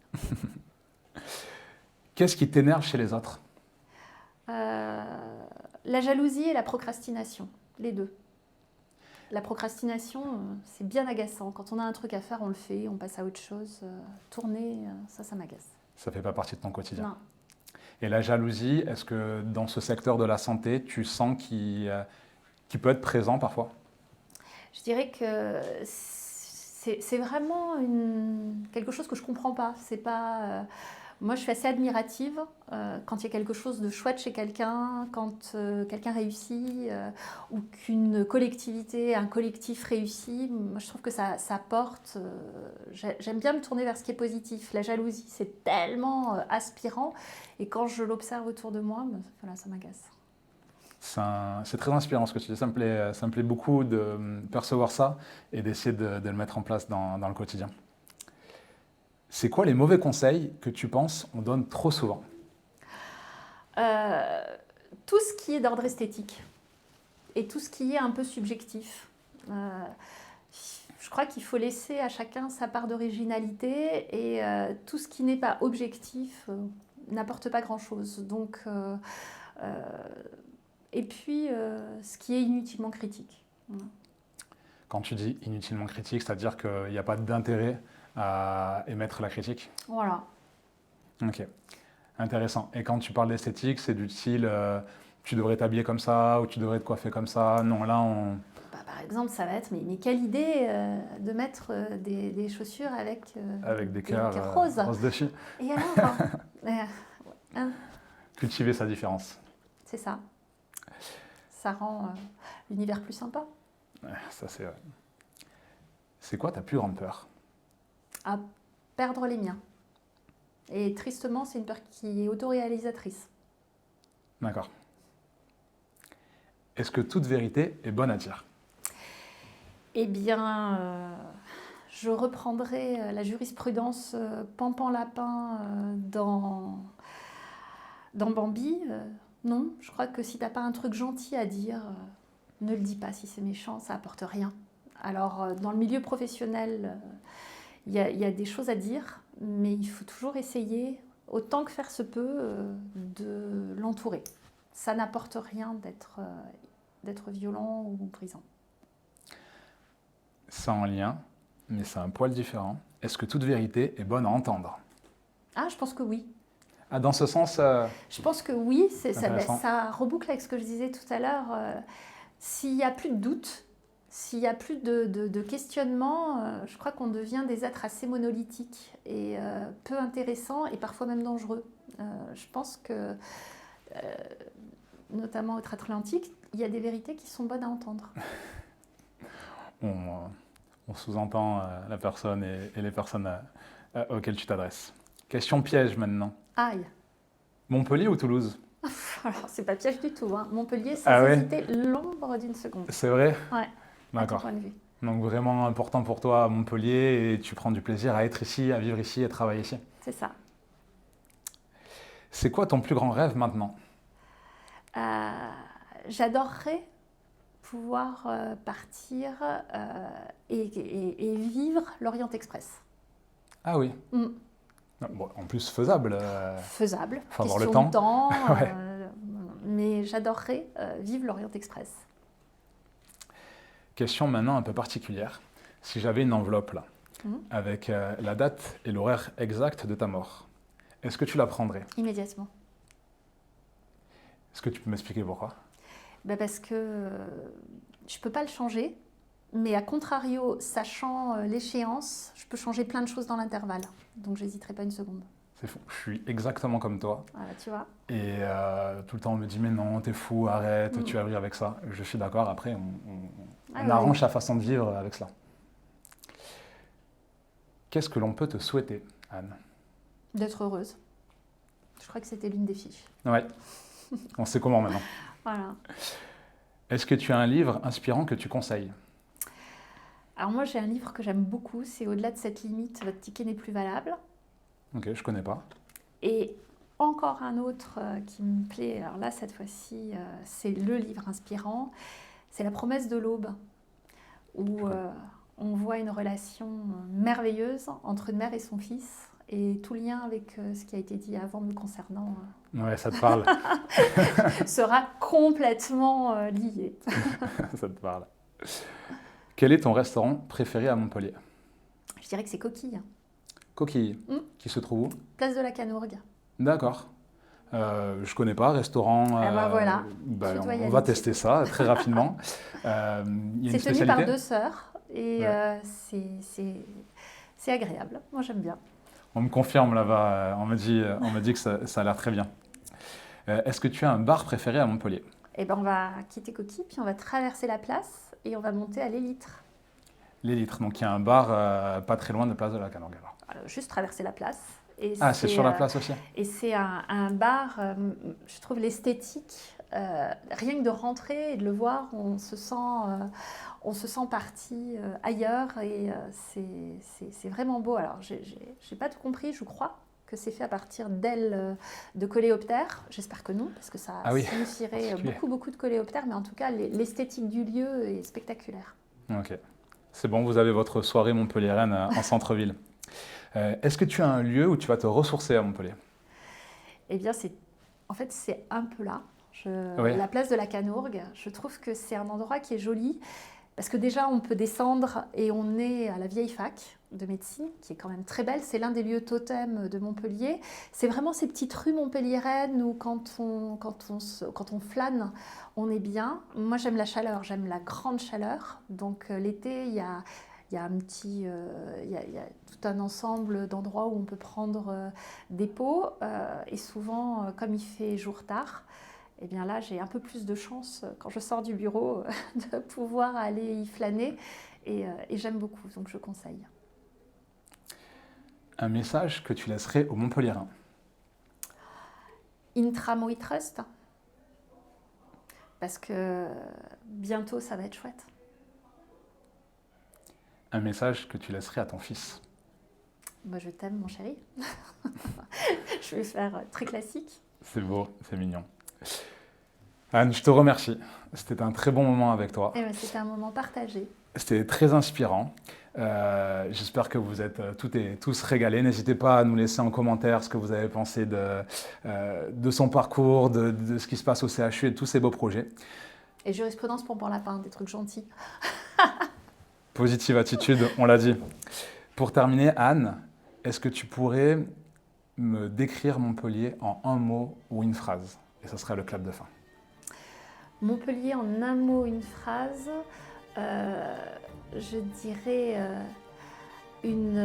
Qu'est-ce qui t'énerve chez les autres? La jalousie et la procrastination, les deux. La procrastination, c'est bien agaçant. Quand on a un truc à faire, on le fait, on passe à autre chose. Tourner, ça m'agace. Ça ne fait pas partie de ton quotidien. Non. Et la jalousie, est-ce que dans ce secteur de la santé, tu sens qu'il peut être présent parfois? Je dirais que c'est vraiment quelque chose que je ne comprends pas. C'est pas, moi, je suis assez admirative quand il y a quelque chose de chouette chez quelqu'un, quand quelqu'un réussit ou qu'une collectivité, un collectif réussit. Moi, je trouve que ça porte. J'aime bien me tourner vers ce qui est positif. La jalousie, c'est tellement aspirant. Et quand je l'observe autour de moi, voilà, ça m'agace. C'est très inspirant ce que tu dis. Ça me plaît beaucoup de percevoir ça et d'essayer de le mettre en place dans le quotidien. C'est quoi les mauvais conseils que tu penses on donne trop souvent? Tout ce qui est d'ordre esthétique et tout ce qui est un peu subjectif. Je crois qu'il faut laisser à chacun sa part d'originalité et tout ce qui n'est pas objectif n'apporte pas grand-chose. Donc, et puis, ce qui est inutilement critique. Voilà. Quand tu dis inutilement critique, c'est-à-dire qu'il n'y a pas d'intérêt à émettre la critique? Voilà. Ok, intéressant. Et quand tu parles d'esthétique, c'est du style tu devrais t'habiller comme ça ou tu devrais te coiffer comme ça? Non, là on... Par exemple, ça va être, mais quelle idée de mettre des chaussures avec des cœurs roses. roses dessus. Et alors Cultiver sa différence. C'est ça. Ça rend l'univers plus sympa. Ouais, ça c'est vrai. C'est quoi ta plus grande peur? À perdre les miens. Et tristement, c'est une peur qui est autoréalisatrice. D'accord. Est-ce que toute vérité est bonne à dire? Eh bien, je reprendrai la jurisprudence Pampan-Lapin dans Bambi. Non, je crois que si tu n'as pas un truc gentil à dire, ne le dis pas. Si c'est méchant, ça apporte rien. Alors, dans le milieu professionnel, il y a des choses à dire, mais il faut toujours essayer, autant que faire se peut, de l'entourer. Ça n'apporte rien d'être violent ou brisant. Sans lien, mais c'est un poil différent. Est-ce que toute vérité est bonne à entendre? Ah, je pense que oui. Ah, dans ce sens, Je pense que oui, intéressant. ça reboucle avec ce que je disais tout à l'heure. S'il n'y a plus de doute, s'il n'y a plus de questionnement, je crois qu'on devient des êtres assez monolithiques et peu intéressants et parfois même dangereux. Je pense que, notamment outre-Atlantique, il y a des vérités qui sont bonnes à entendre. on sous-entend la personne et les personnes auxquelles tu t'adresses. Question piège maintenant. Aïe. Montpellier ou Toulouse? Alors, c'est pas piège du tout. Hein. Montpellier, sans Ah ouais? hésiter l'ombre d'une seconde. C'est vrai? Ouais, à tout D'accord. point de vue. Donc vraiment important pour toi à Montpellier et tu prends du plaisir à être ici, à vivre ici et travailler ici. C'est ça. C'est quoi ton plus grand rêve maintenant? J'adorerais pouvoir partir et vivre l'Orient Express. Ah oui. Mm. Bon, en plus faisable. Faisable, Faut avoir question le de temps, Ouais. mais j'adorerais vivre l'Orient Express. Question maintenant un peu particulière. Si j'avais une enveloppe là, Mhm. avec la date et l'horaire exact de ta mort, est-ce que tu la prendrais? Immédiatement. Est-ce que tu peux m'expliquer pourquoi? Parce que je ne peux pas le changer, mais à contrario, sachant l'échéance, je peux changer plein de choses dans l'intervalle. Donc j'hésiterai pas une seconde. C'est fou. Je suis exactement comme toi. Voilà, tu vois. Et tout le temps on me dit mais non, t'es fou, arrête, Mm. tu vas vivre avec ça. Je suis d'accord, après Ah on ouais. arrange sa façon de vivre avec cela. Qu'est-ce que l'on peut te souhaiter, Anne? D'être heureuse. Je crois que c'était l'une des fiches. Ouais, on sait comment maintenant. Voilà. Est-ce que tu as un livre inspirant que tu conseilles? Alors moi, j'ai un livre que j'aime beaucoup, c'est Au-delà de cette limite, votre ticket n'est plus valable. Ok, je connais pas. Et encore un autre qui me plaît, alors là, cette fois-ci, c'est le livre inspirant, c'est La promesse de l'aube, où on voit une relation merveilleuse entre une mère et son fils, et tout lien avec ce qui a été dit avant me concernant Ouais, ça te parle. sera complètement lié. Ça te parle. Quel est ton restaurant préféré à Montpellier? Je dirais que c'est Coquille, Coquille, Mm. qui se trouve où? place de la Canourgue. D'accord. Je connais pas, restaurant. Ah bah voilà, bah, tu dois y on va aller. tester ça très rapidement. Il y a une C'est tenu par spécialité? 2 sœurs et Ouais. c'est agréable. Moi, j'aime bien. On me confirme là-bas, on me dit que ça a l'air très bien. Est-ce que tu as un bar préféré à Montpellier? Et ben, on va quitter Coquille, puis on va traverser la place et on va monter à l'Élytre. Les Litres, donc il y a un bar pas très loin de Place de la Canourgue. Alors. Juste traverser la place. Et Ah, c'est sur la place aussi? Et c'est un bar, je trouve l'esthétique, rien que de rentrer et de le voir, on se sent parti ailleurs et c'est vraiment beau. Alors, j'ai pas tout compris, je crois que c'est fait à partir d'ailes de coléoptères. J'espère que non, parce que ça Ah oui, signifierait particulier. beaucoup de coléoptères, mais en tout cas, l'esthétique du lieu est spectaculaire. Ok. C'est bon, vous avez votre soirée montpelliéraine en centre-ville. Est-ce que tu as un lieu où tu vas te ressourcer à Montpellier? Eh bien, en fait, c'est un peu là. Oui. La place de la Canourgue, je trouve que c'est un endroit qui est joli parce que déjà, on peut descendre et on est à la vieille fac de médecine, qui est quand même très belle. C'est l'un des lieux totems de Montpellier. C'est vraiment ces petites rues montpelliéraines où quand on flâne, on est bien. Moi, j'aime la chaleur, j'aime la grande chaleur. Donc l'été, il y a tout un ensemble d'endroits où on peut prendre des pots. Et souvent, comme il fait jour tard, eh bien là, j'ai un peu plus de chance quand je sors du bureau de pouvoir aller y flâner. Et j'aime beaucoup, donc je conseille. Un message que tu laisserais aux Montpelliérains? Intramo trust, parce que bientôt, ça va être chouette. Un message que tu laisserais à ton fils? Moi, je t'aime, mon chéri. Je vais faire très classique. C'est beau, c'est mignon. Anne, je te remercie. C'était un très bon moment avec toi. Et c'était un moment partagé. C'était très inspirant. J'espère que vous êtes toutes et tous régalés. N'hésitez pas à nous laisser en commentaire ce que vous avez pensé de son parcours, de ce qui se passe au CHU et de tous ces beaux projets. Et jurisprudence pour lapin, des trucs gentils. Positive attitude, on l'a dit. Pour terminer, Anne, est-ce que tu pourrais me décrire Montpellier en un mot ou une phrase? Et ce serait le clap de fin. Montpellier en un mot, une phrase, je dirais une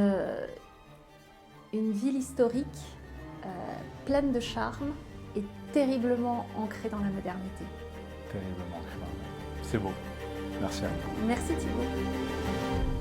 ville historique pleine de charme et terriblement ancrée dans la modernité. Terriblement. C'est beau. Merci Anne. Merci Thibaut.